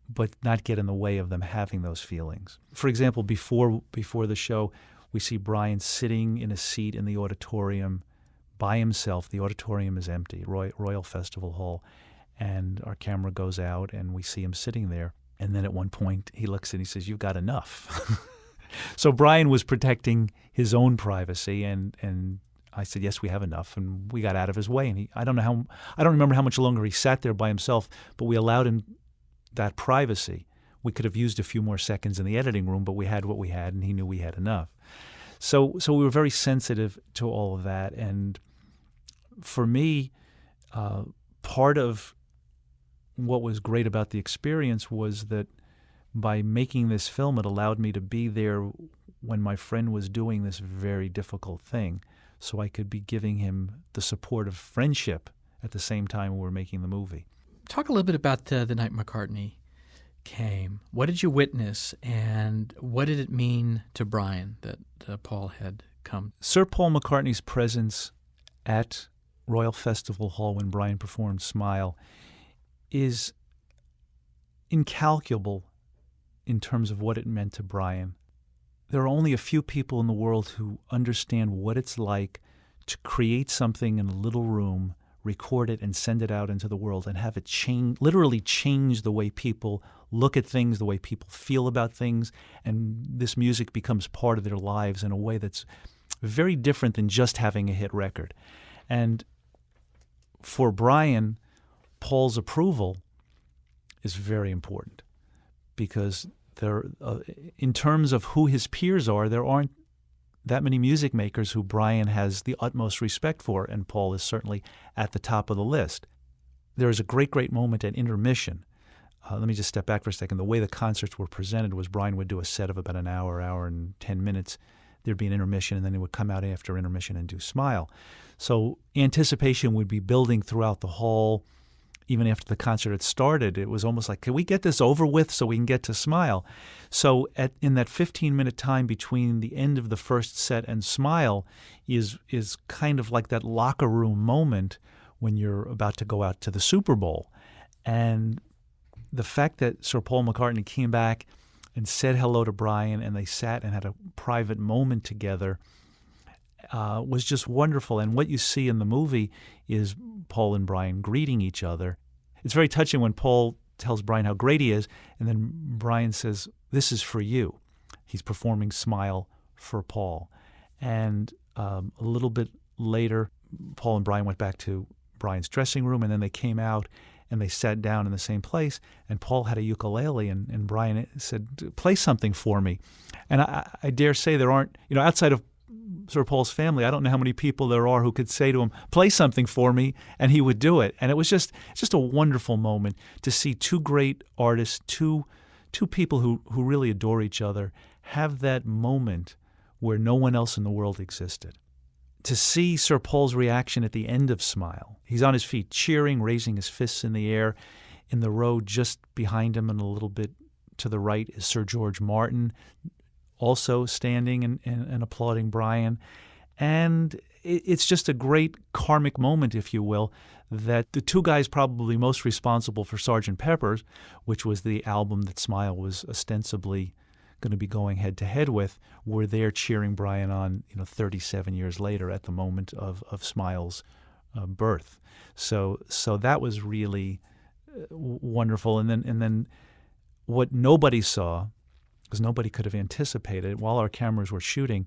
but not get in the way of them having those feelings. For example, before the show, we see Brian sitting in a seat in the auditorium by himself. The auditorium is empty, Royal Festival Hall, and our camera goes out and we see him sitting there. And then at one point he looks and he says, "You've got enough." So Brian was protecting his own privacy, and I said, "Yes, we have enough," and we got out of his way. And I don't remember how much longer he sat there by himself, but we allowed him that privacy. We could have used a few more seconds in the editing room, but we had what we had, and he knew we had enough. So we were very sensitive to all of that. And for me, part of what was great about the experience was that by making this film, it allowed me to be there when my friend was doing this very difficult thing, so I could be giving him the support of friendship at the same time we were making the movie. Talk a little bit about the night McCartney came. What did you witness, and what did it mean to Brian that Paul had come? Sir Paul McCartney's presence at Royal Festival Hall when Brian performed Smile is incalculable in terms of what it meant to Brian. There are only a few people in the world who understand what it's like to create something in a little room, record it, and send it out into the world and have it literally change the way people look at things, the way people feel about things, and this music becomes part of their lives in a way that's very different than just having a hit record. And for Brian, Paul's approval is very important because in terms of who his peers are, there aren't that many music makers who Brian has the utmost respect for, and Paul is certainly at the top of the list. There is a great moment at intermission. Let me just step back for a second. The way the concerts were presented was Brian would do a set of about an hour and 10 minutes. There'd be an intermission, and then he would come out after intermission and do Smile. So anticipation would be building throughout the hall. Even after the concert had started, it was almost like, can we get this over with so we can get to Smile? So in that 15-minute time between the end of the first set and Smile is kind of like that locker room moment when you're about to go out to the Super Bowl. And the fact that Sir Paul McCartney came back and said hello to Brian, and they sat and had a private moment together, was just wonderful. And what you see in the movie is Paul and Brian greeting each other. It's very touching when Paul tells Brian how great he is, and then Brian says, "This is for you." He's performing Smile for Paul. And a little bit later, Paul and Brian went back to Brian's dressing room, and then they came out and they sat down in the same place, and Paul had a ukulele, and Brian said, "Play something for me." And I dare say there aren't, outside of Sir Paul's family, I don't know how many people there are who could say to him, play something for me, and he would do it. And it was just a wonderful moment to see two great artists, two people who really adore each other, have that moment where no one else in the world existed. To see Sir Paul's reaction at the end of Smile, he's on his feet cheering, raising his fists in the air. In the row just behind him and a little bit to the right is Sir George Martin, also standing and applauding Brian. And it's just a great karmic moment, if you will, that the two guys probably most responsible for Sgt. Pepper's, which was the album that Smile was ostensibly going to be going head-to-head with, were there cheering Brian on 37 years later at the moment of Smile's birth. So that was really wonderful. And then what nobody saw, because nobody could have anticipated, while our cameras were shooting,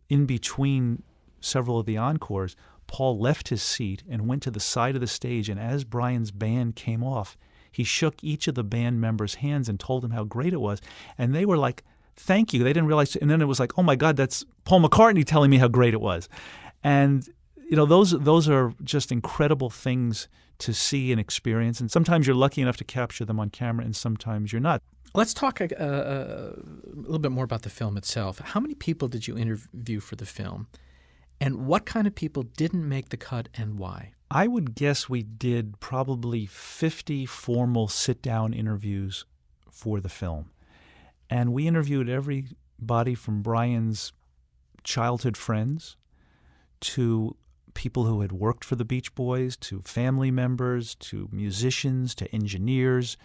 in between several of the encores, Paul left his seat and went to the side of the stage, and as Brian's band came off, he shook each of the band members' hands and told them how great it was. And they were like, thank you. They didn't realize. And then it was like, oh, my God, that's Paul McCartney telling me how great it was. And, those are just incredible things to see and experience. And sometimes you're lucky enough to capture them on camera, and sometimes you're not. Let's talk a little bit more about the film itself. How many people did you interview for the film? And what kind of people didn't make the cut and why? I would guess we did probably 50 formal sit-down interviews for the film. And we interviewed everybody from Brian's childhood friends to people who had worked for the Beach Boys, to family members, to musicians, to engineers,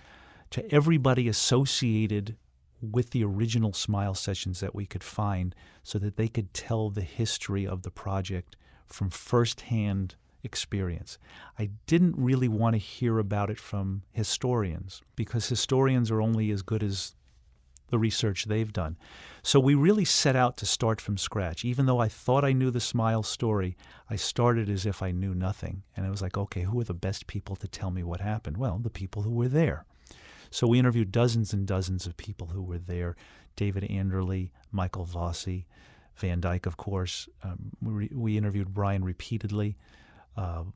to everybody associated with the original Smile sessions that we could find, so that they could tell the history of the project from firsthand experience. I didn't really want to hear about it from historians, because historians are only as good as the research they've done. So we really set out to start from scratch. Even though I thought I knew the Smile story, I started as if I knew nothing. And it was like, okay, who are the best people to tell me what happened? Well, the people who were there. So we interviewed dozens and dozens of people who were there. David Anderle, Michael Vossi, Van Dyke, of course. We interviewed Brian repeatedly.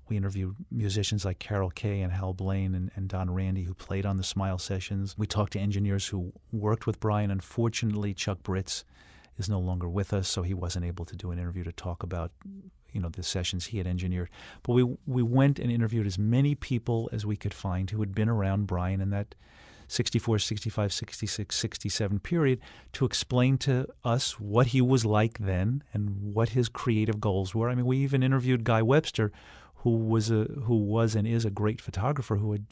We interviewed musicians like Carol Kay and Hal Blaine and Don Randy, who played on the Smile sessions. We talked to engineers who worked with Brian. Unfortunately, Chuck Britz is no longer with us, so he wasn't able to do an interview to talk about the sessions he had engineered. But we went and interviewed as many people as we could find who had been around Brian in that 64, 65, 66, 67 period, to explain to us what he was like then and what his creative goals were. I mean, we even interviewed Guy Webster, who was and is a great photographer who had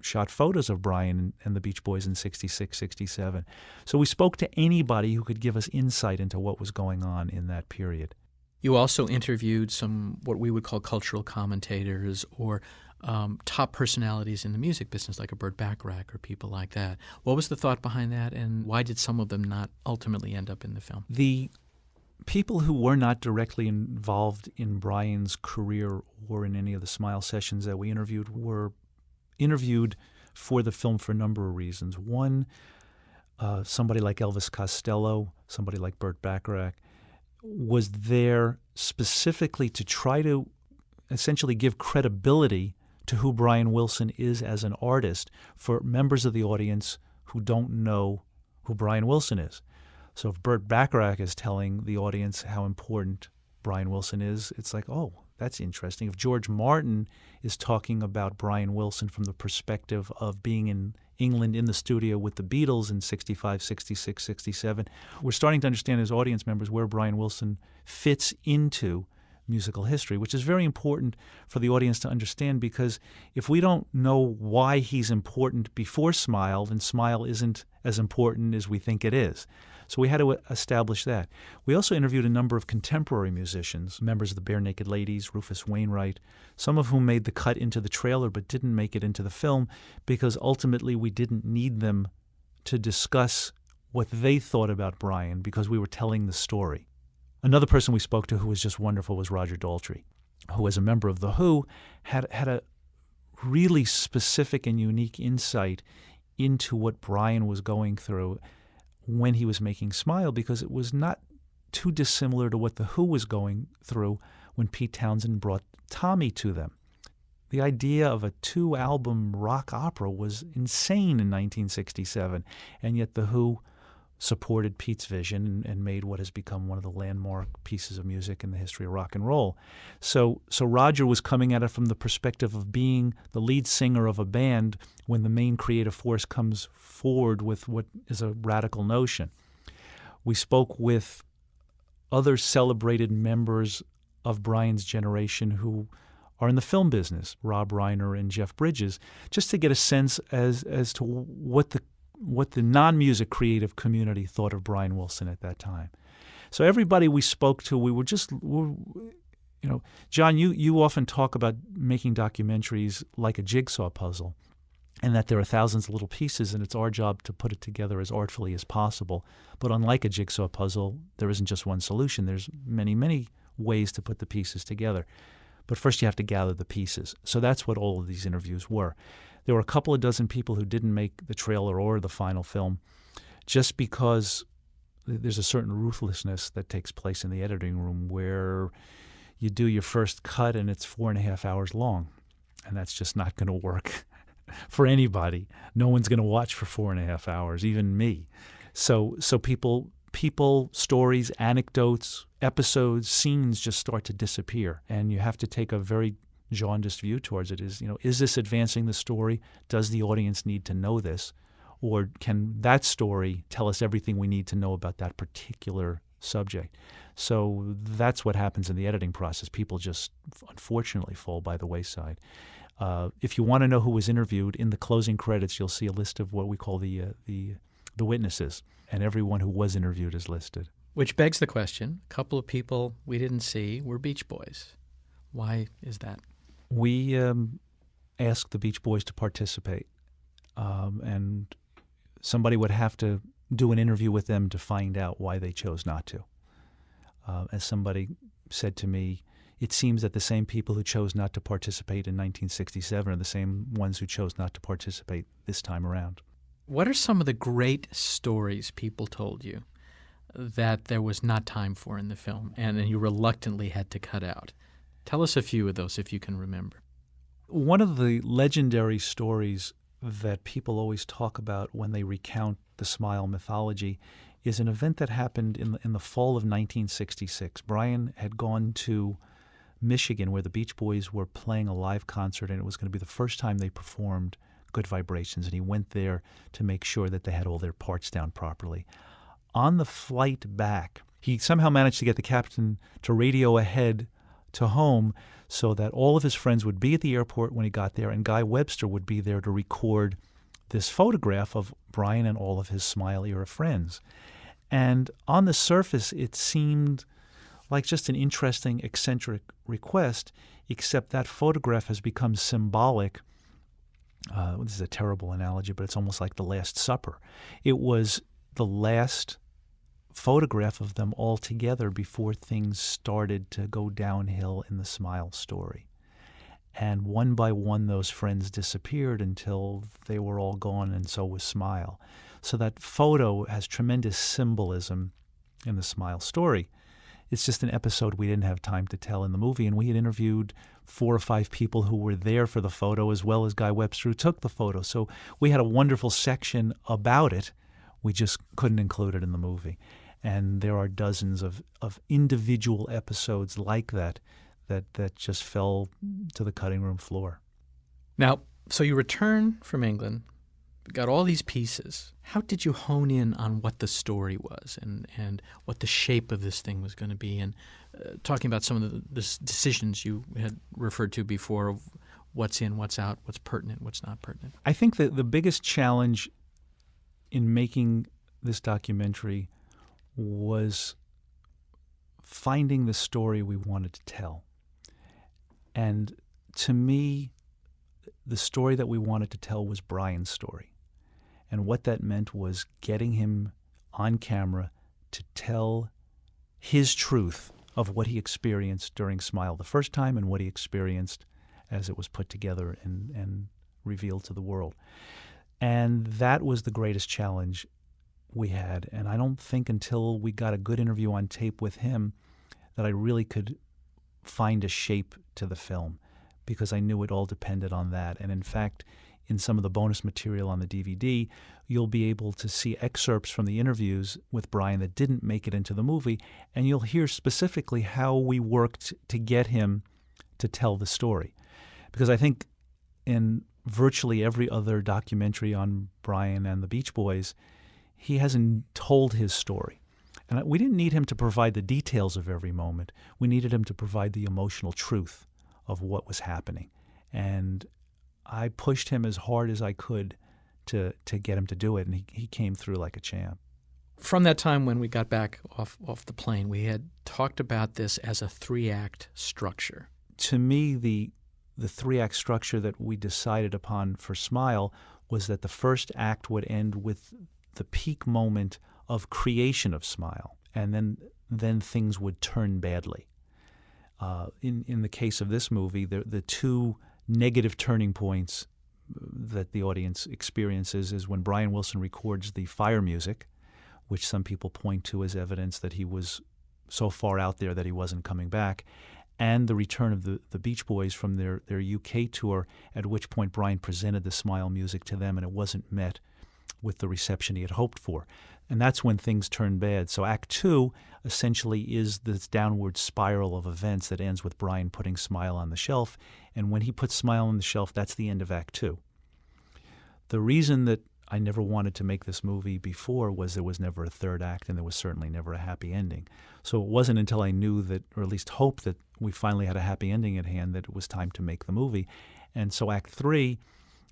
shot photos of Brian and the Beach Boys in 66, 67. So we spoke to anybody who could give us insight into what was going on in that period. You also interviewed some what we would call cultural commentators or top personalities in the music business, like a Burt Bacharach or people like that. What was the thought behind that, and why did some of them not ultimately end up in the film? The people who were not directly involved in Brian's career or in any of the Smile sessions that we interviewed were interviewed for the film for a number of reasons. One, somebody like Elvis Costello, somebody like Burt Bacharach, was there specifically to try to essentially give credibility to who Brian Wilson is as an artist for members of the audience who don't know who Brian Wilson is. So if Burt Bacharach is telling the audience how important Brian Wilson is, it's like, oh, that's interesting. If George Martin is talking about Brian Wilson from the perspective of being in England in the studio with the Beatles in 65, 66, 67, we're starting to understand as audience members where Brian Wilson fits into musical history, which is very important for the audience to understand, because if we don't know why he's important before Smile, then Smile isn't as important as we think it is. So we had to establish that. We also interviewed a number of contemporary musicians, members of the Bare Naked Ladies, Rufus Wainwright, some of whom made the cut into the trailer but didn't make it into the film because ultimately we didn't need them to discuss what they thought about Brian because we were telling the story. Another person we spoke to who was just wonderful was Roger Daltrey, who, as a member of The Who, had a really specific and unique insight into what Brian was going through when he was making Smile, because it was not too dissimilar to what The Who was going through when Pete Townsend brought Tommy to them. The idea of a 2-album rock opera was insane in 1967, and yet The Who supported Pete's vision and made what has become one of the landmark pieces of music in the history of rock and roll. So Roger was coming at it from the perspective of being the lead singer of a band when the main creative force comes forward with what is a radical notion. We spoke with other celebrated members of Brian's generation who are in the film business, Rob Reiner and Jeff Bridges, just to get a sense as to what the non-music creative community thought of Brian Wilson at that time. So everybody we spoke to, John, you often talk about making documentaries like a jigsaw puzzle, and that there are thousands of little pieces, and it's our job to put it together as artfully as possible. But unlike a jigsaw puzzle, there isn't just one solution. There's many, many ways to put the pieces together. But first you have to gather the pieces. So that's what all of these interviews were. There were a couple of dozen people who didn't make the trailer or the final film just because there's a certain ruthlessness that takes place in the editing room where you do your first cut and it's 4.5 hours long. And that's just not going to work for anybody. No one's going to watch for 4.5 hours, even me. So people, stories, anecdotes, episodes, scenes just start to disappear. And you have to take a very jaundiced view towards it. Is this advancing the story? Does the audience need to know this? Or can that story tell us everything we need to know about that particular subject? So that's what happens in the editing process. People just unfortunately fall by the wayside. If you want to know who was interviewed, in the closing credits, you'll see a list of what we call the witnesses, and everyone who was interviewed is listed. Which begs the question, a couple of people we didn't see were Beach Boys. Why is that? We asked the Beach Boys to participate, and somebody would have to do an interview with them to find out why they chose not to. As somebody said to me, it seems that the same people who chose not to participate in 1967 are the same ones who chose not to participate this time around. What are some of the great stories people told you that there was not time for in the film and you reluctantly had to cut out? Tell us a few of those if you can remember. One of the legendary stories that people always talk about when they recount the Smile mythology is an event that happened in the fall of 1966. Brian had gone to Michigan where the Beach Boys were playing a live concert, and it was going to be the first time they performed Good Vibrations, and he went there to make sure that they had all their parts down properly. On the flight back, he somehow managed to get the captain to radio ahead to home so that all of his friends would be at the airport when he got there, and Guy Webster would be there to record this photograph of Brian and all of his Smile-era friends. And on the surface, it seemed like just an interesting, eccentric request, except that photograph has become symbolic. This is a terrible analogy, but it's almost like the Last Supper. It was the last photograph of them all together before things started to go downhill in the Smile story. And one by one, those friends disappeared until they were all gone, and so was Smile. So that photo has tremendous symbolism in the Smile story. It's just an episode we didn't have time to tell in the movie, and we had interviewed 4 or 5 people who were there for the photo, as well as Guy Webster, who took the photo. So we had a wonderful section about it. We just couldn't include it in the movie. And there are dozens of individual episodes like that just fell to the cutting room floor. Now, so you return from England, got all these pieces. How did you hone in on what the story was and what the shape of this thing was going to be? And talking about some of the decisions you had referred to before of what's in, what's out, what's pertinent, what's not pertinent. I think that the biggest challenge in making this documentary was finding the story we wanted to tell. And to me, the story that we wanted to tell was Brian's story. And what that meant was getting him on camera to tell his truth of what he experienced during Smile the first time and what he experienced as it was put together and revealed to the world. And that was the greatest challenge we had. And I don't think until we got a good interview on tape with him that I really could find a shape to the film, because I knew it all depended on that. And in fact, in some of the bonus material on the DVD, you'll be able to see excerpts from the interviews with Brian that didn't make it into the movie, and you'll hear specifically how we worked to get him to tell the story. Because I think in virtually every other documentary on Brian and the Beach Boys, he hasn't told his story. And we didn't need him to provide the details of every moment. We needed him to provide the emotional truth of what was happening. And I pushed him as hard as I could to get him to do it, and he came through like a champ. From that time when we got back off the plane, we had talked about this as a 3-act structure. To me, the 3-act structure that we decided upon for Smile was that the first act would end with the peak moment of creation of Smile, and then things would turn badly. In the case of this movie, the two negative turning points that the audience experiences is when Brian Wilson records the fire music, which some people point to as evidence that he was so far out there that he wasn't coming back, and the return of the Beach Boys from their UK tour, at which point Brian presented the Smile music to them and it wasn't met with the reception he had hoped for. And that's when things turn bad. So Act 2 essentially is this downward spiral of events that ends with Brian putting Smile on the shelf. And when he puts Smile on the shelf, that's the end of Act 2. The reason that I never wanted to make this movie before was there was never a third act, and there was certainly never a happy ending. So it wasn't until I knew that, or at least hoped that we finally had a happy ending at hand, that it was time to make the movie. And so Act 3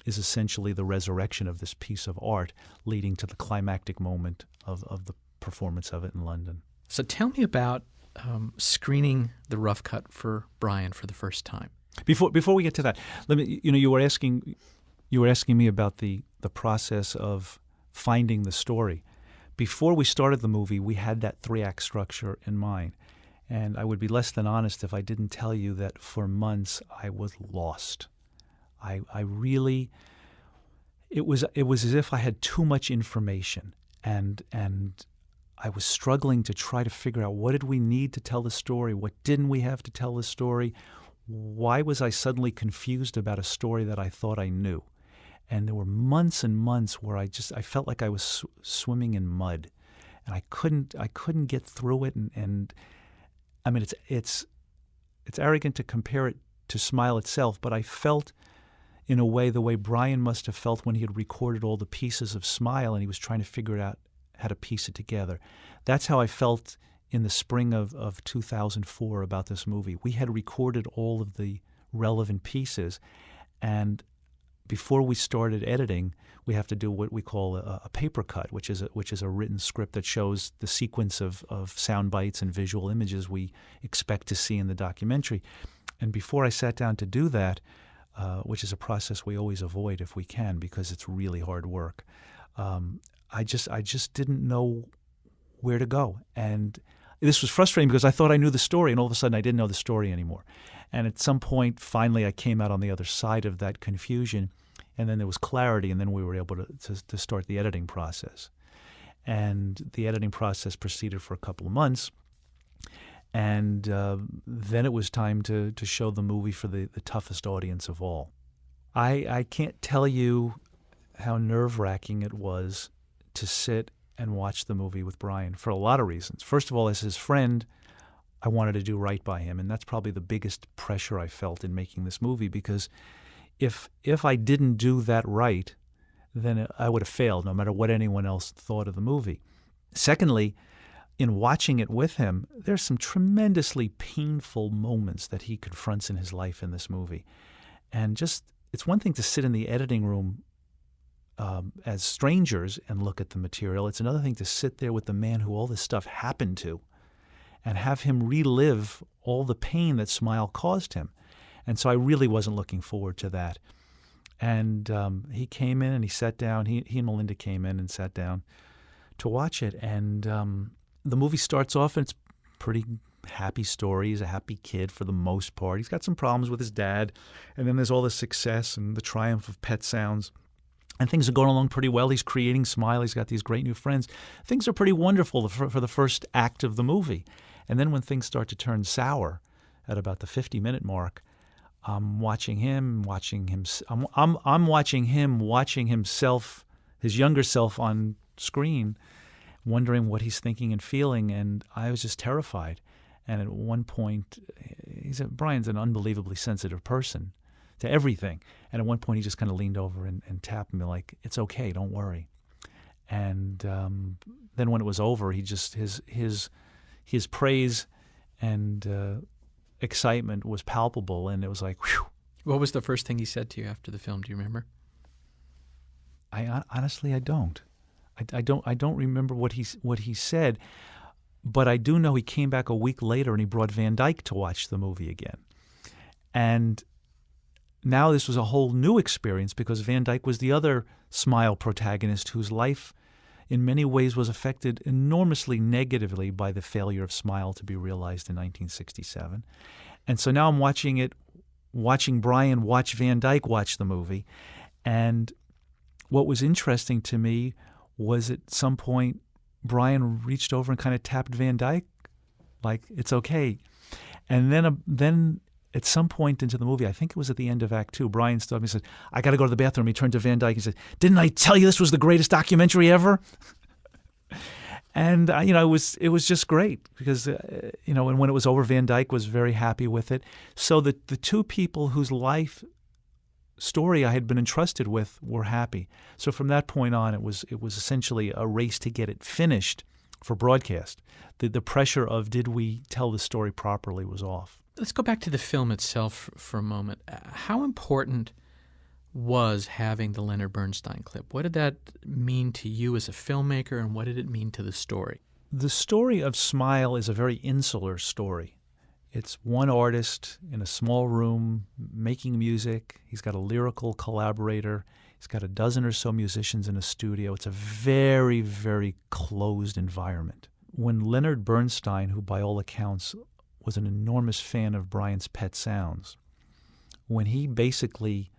is essentially the resurrection of this piece of art, leading to the climactic moment of the performance of it in London. So tell me about screening the rough cut for Brian for the first time. Before we get to that, let me. You were asking me about the process of finding the story. Before we started the movie, we had that 3-act structure in mind, and I would be less than honest if I didn't tell you that for months I was lost. I really, it was as if I had too much information, and I was struggling to try to figure out, what did we need to tell the story? What didn't we have to tell the story? Why was I suddenly confused about a story that I thought I knew? And there were months and months where I felt like I was swimming in mud, and I couldn't get through it. And I mean, it's arrogant to compare it to Smile itself, but I felt, in a way, the way Brian must have felt when he had recorded all the pieces of Smile and he was trying to figure out how to piece it together. That's how I felt in the spring of 2004 about this movie. We had recorded all of the relevant pieces, and before we started editing, we have to do what we call a paper cut, which is a written script that shows the sequence of sound bites and visual images we expect to see in the documentary. And before I sat down to do that, which is a process we always avoid if we can because it's really hard work, I just didn't know where to go. And this was frustrating because I thought I knew the story, and all of a sudden I didn't know the story anymore. And at some point, finally, I came out on the other side of that confusion, and then there was clarity, and then we were able to start the editing process. And the editing process proceeded for a couple of months, and then it was time to show the movie for the toughest audience of all. I can't tell you how nerve-wracking it was to sit and watch the movie with Brian for a lot of reasons. First of all, as his friend, I wanted to do right by him, and that's probably the biggest pressure I felt in making this movie, because if I didn't do that right, then I would have failed, no matter what anyone else thought of the movie. Secondly, in watching it with him, there's some tremendously painful moments that he confronts in his life in this movie. And it's one thing to sit in the editing room as strangers and look at the material. It's another thing to sit there with the man who all this stuff happened to and have him relive all the pain that Smile caused him. And so I really wasn't looking forward to that. And he came in and he sat down. He and Melinda came in and sat down to watch it. And the movie starts off, and it's a pretty happy story. He's a happy kid for the most part. He's got some problems with his dad. And then there's all the success and the triumph of Pet Sounds. And things are going along pretty well. He's creating Smile. He's got these great new friends. Things are pretty wonderful for the first act of the movie. And then when things start to turn sour at about the 50-minute mark, I'm watching him, I'm watching him watching himself, his younger self on screen, wondering what he's thinking and feeling, and I was just terrified. And at one point, Brian's an unbelievably sensitive person to everything. And at one point, he just kind of leaned over and tapped me like, "It's okay, don't worry." And then when it was over, he just his praise and excitement was palpable, and it was like, whew. What was the first thing he said to you after the film? Do you remember? Honestly, I don't. I don't remember what he said, but I do know he came back a week later and he brought Van Dyke to watch the movie again. And now this was a whole new experience because Van Dyke was the other Smile protagonist whose life in many ways was affected enormously negatively by the failure of Smile to be realized in 1967. And so now I'm watching Brian watch Van Dyke watch the movie. And what was interesting to me was at some point Brian reached over and kind of tapped Van Dyke like, "It's okay." And then at some point into the movie, I think it was at the end of Act 2, Brian stood up and said, "I got to go to the bathroom." He turned to Van Dyke and said, "Didn't I tell you this was the greatest documentary ever?" And it was just great because and when it was over, Van Dyke was very happy with it. So the two people whose life story I had been entrusted with were happy. So from that point on, it was essentially a race to get it finished for broadcast. The pressure of did we tell the story properly was off. Let's go back to the film itself for a moment. How important was having the Leonard Bernstein clip? What did that mean to you as a filmmaker, and what did it mean to the story? The story of Smile is a very insular story. It's one artist in a small room making music. He's got a lyrical collaborator. He's got a dozen or so musicians in a studio. It's a very, very closed environment. When Leonard Bernstein, who by all accounts was an enormous fan of Brian's Pet Sounds, when he basically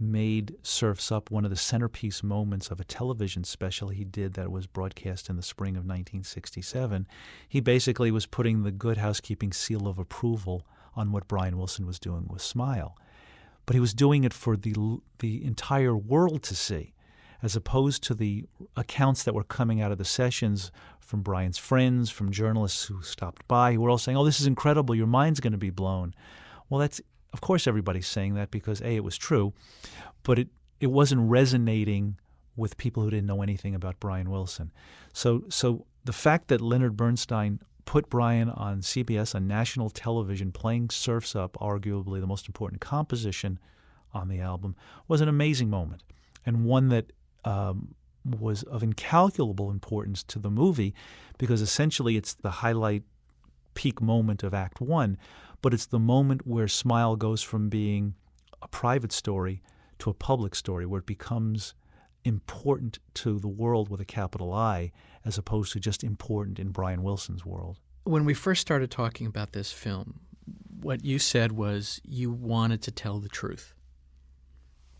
made Surf's Up one of the centerpiece moments of a television special he did that was broadcast in the spring of 1967, he basically was putting the Good Housekeeping seal of approval on what Brian Wilson was doing with Smile. But he was doing it for the entire world to see, as opposed to the accounts that were coming out of the sessions from Brian's friends, from journalists who stopped by, who were all saying, "Oh, this is incredible, your mind's going to be blown." Well, of course everybody's saying that because, A, it was true, but it wasn't resonating with people who didn't know anything about Brian Wilson. So the fact that Leonard Bernstein put Brian on CBS, on national television, playing Surf's Up, arguably the most important composition on the album, was an amazing moment, and one that was of incalculable importance to the movie because essentially it's the highlight peak moment of Act 1, but it's the moment where Smile goes from being a private story to a public story, where it becomes important to the world with a capital I, as opposed to just important in Brian Wilson's world. When we first started talking about this film, what you said was you wanted to tell the truth.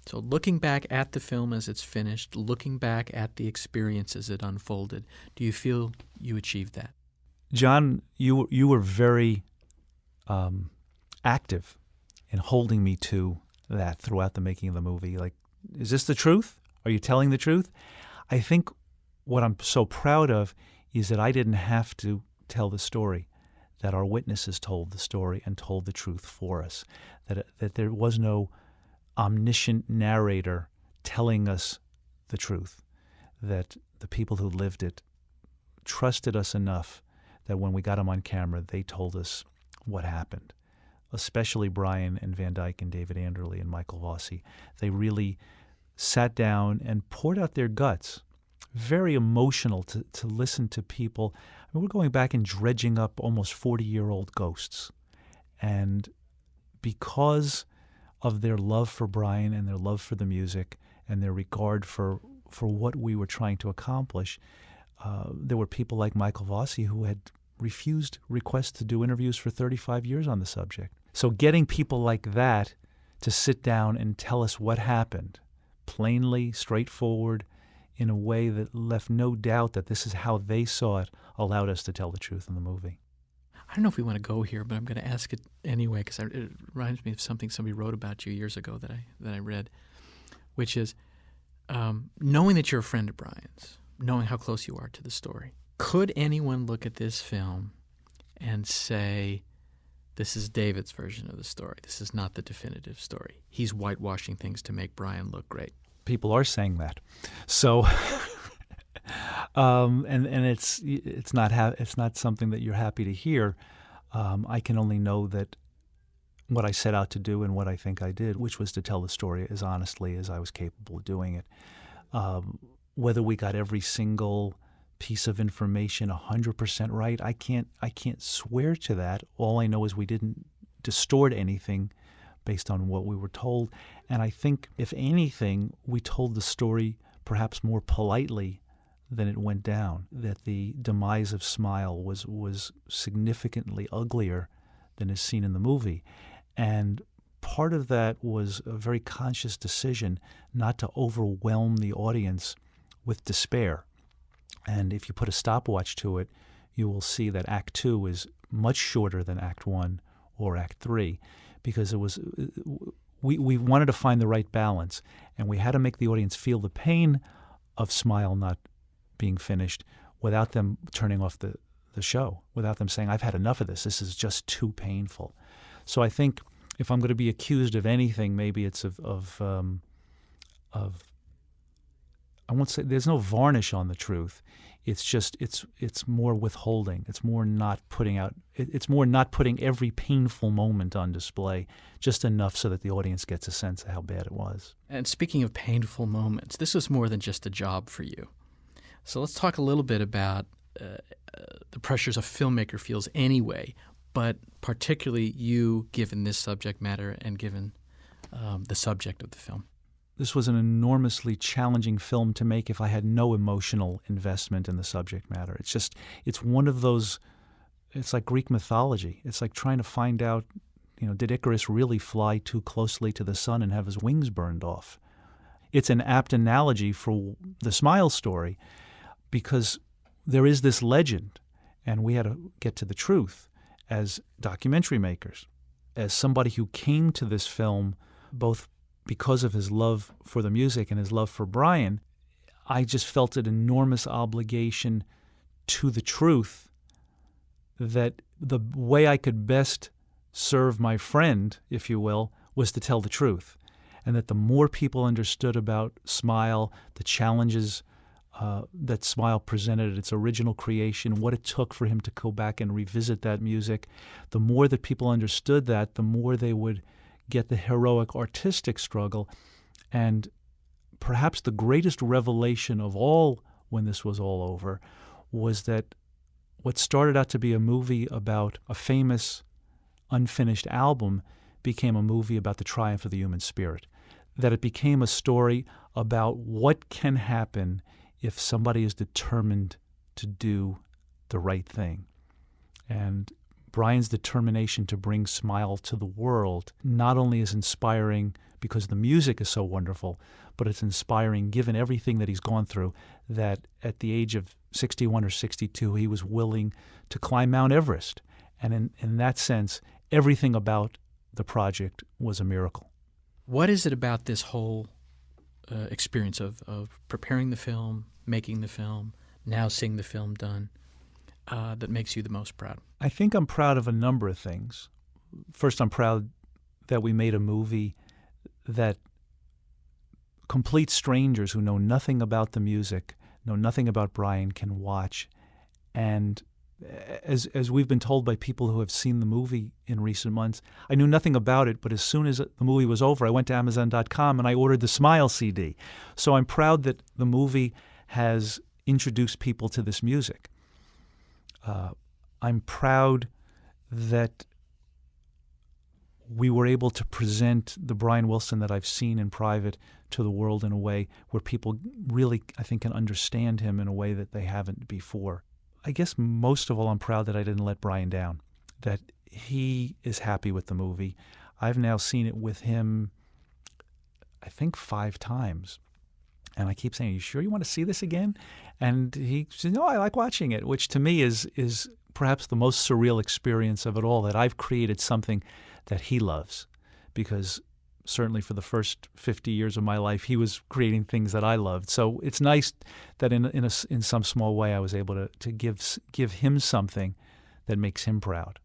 So looking back at the film as it's finished, looking back at the experience as it unfolded, do you feel you achieved that? John, you were very active in holding me to that throughout the making of the movie. Like, is this the truth? Are you telling the truth? I think what I'm so proud of is that I didn't have to tell the story, that our witnesses told the story and told the truth for us, that there was no omniscient narrator telling us the truth, that the people who lived it trusted us enough that when we got them on camera, they told us what happened, especially Brian and Van Dyke and David Anderle and Michael Vossi. They really sat down and poured out their guts. Very emotional to listen to people. I mean, we're going back and dredging up almost 40-year-old ghosts. And because of their love for Brian and their love for the music and their regard for what we were trying to accomplish, there were people like Michael Vossi who had refused requests to do interviews for 35 years on the subject. So getting people like that to sit down and tell us what happened plainly, straightforward, in a way that left no doubt that this is how they saw it, allowed us to tell the truth in the movie. I don't know if we want to go here, but I'm going to ask it anyway because it reminds me of something somebody wrote about you years ago that I read, which is knowing that you're a friend of Brian's, knowing how close you are to the story. Could anyone look at this film and say, this is David's version of the story. This is not the definitive story. He's whitewashing things to make Brian look great. People are saying that. So, and it's not something that you're happy to hear. I can only know that what I set out to do and what I think I did, which was to tell the story as honestly as I was capable of doing it. Whether we got every single piece of information 100% right, I can't swear to that. All I know is we didn't distort anything based on what we were told. And I think, if anything, we told the story perhaps more politely than it went down, that the demise of Smile was significantly uglier than is seen in the movie. And part of that was a very conscious decision not to overwhelm the audience with despair. And if you put a stopwatch to it, you will see that Act 2 is much shorter than Act 1 or Act 3, because we wanted to find the right balance, and we had to make the audience feel the pain of Smile not being finished without them turning off the show, without them saying, I've had enough of this is just too painful. So I think if I'm going to be accused of anything, maybe it's of I won't say there's no varnish on the truth. It's just it's more withholding. It's more not putting out. It's more not putting every painful moment on display, just enough so that the audience gets a sense of how bad it was. And speaking of painful moments, this was more than just a job for you. So let's talk a little bit about the pressures a filmmaker feels anyway, but particularly you, given this subject matter and given the subject of the film. This was an enormously challenging film to make if I had no emotional investment in the subject matter. It's one of those, it's like Greek mythology. It's like trying to find out, did Icarus really fly too closely to the sun and have his wings burned off? It's an apt analogy for the Smile story, because there is this legend, and we had to get to the truth as documentary makers. As somebody who came to this film both because of his love for the music and his love for Brian, I just felt an enormous obligation to the truth, that the way I could best serve my friend, if you will, was to tell the truth. And that the more people understood about Smile, the challenges that Smile presented at its original creation, what it took for him to go back and revisit that music, the more that people understood that, the more they would get the heroic artistic struggle. And perhaps the greatest revelation of all when this was all over was that what started out to be a movie about a famous unfinished album became a movie about the triumph of the human spirit. That it became a story about what can happen if somebody is determined to do the right thing. And Brian's determination to bring Smile to the world not only is inspiring because the music is so wonderful, but it's inspiring given everything that he's gone through, that at the age of 61 or 62, he was willing to climb Mount Everest. And in that sense, everything about the project was a miracle. What is it about this whole experience of preparing the film, making the film, now seeing the film done, that makes you the most proud? I think I'm proud of a number of things. First, I'm proud that we made a movie that complete strangers who know nothing about the music, know nothing about Brian, can watch. And as we've been told by people who have seen the movie in recent months, I knew nothing about it, but as soon as the movie was over, I went to Amazon.com and I ordered the Smile CD. So I'm proud that the movie has introduced people to this music. I'm proud that we were able to present the Brian Wilson that I've seen in private to the world in a way where people really, I think, can understand him in a way that they haven't before. I guess most of all, I'm proud that I didn't let Brian down, that he is happy with the movie. I've now seen it with him, I think 5 times. And I keep saying, "Are you sure you want to see this again?" And he said, "No, I like watching it," which to me is perhaps the most surreal experience of it all, that I've created something that he loves. Because certainly for the first 50 years of my life, he was creating things that I loved. So it's nice that in some small way I was able to give him something that makes him proud.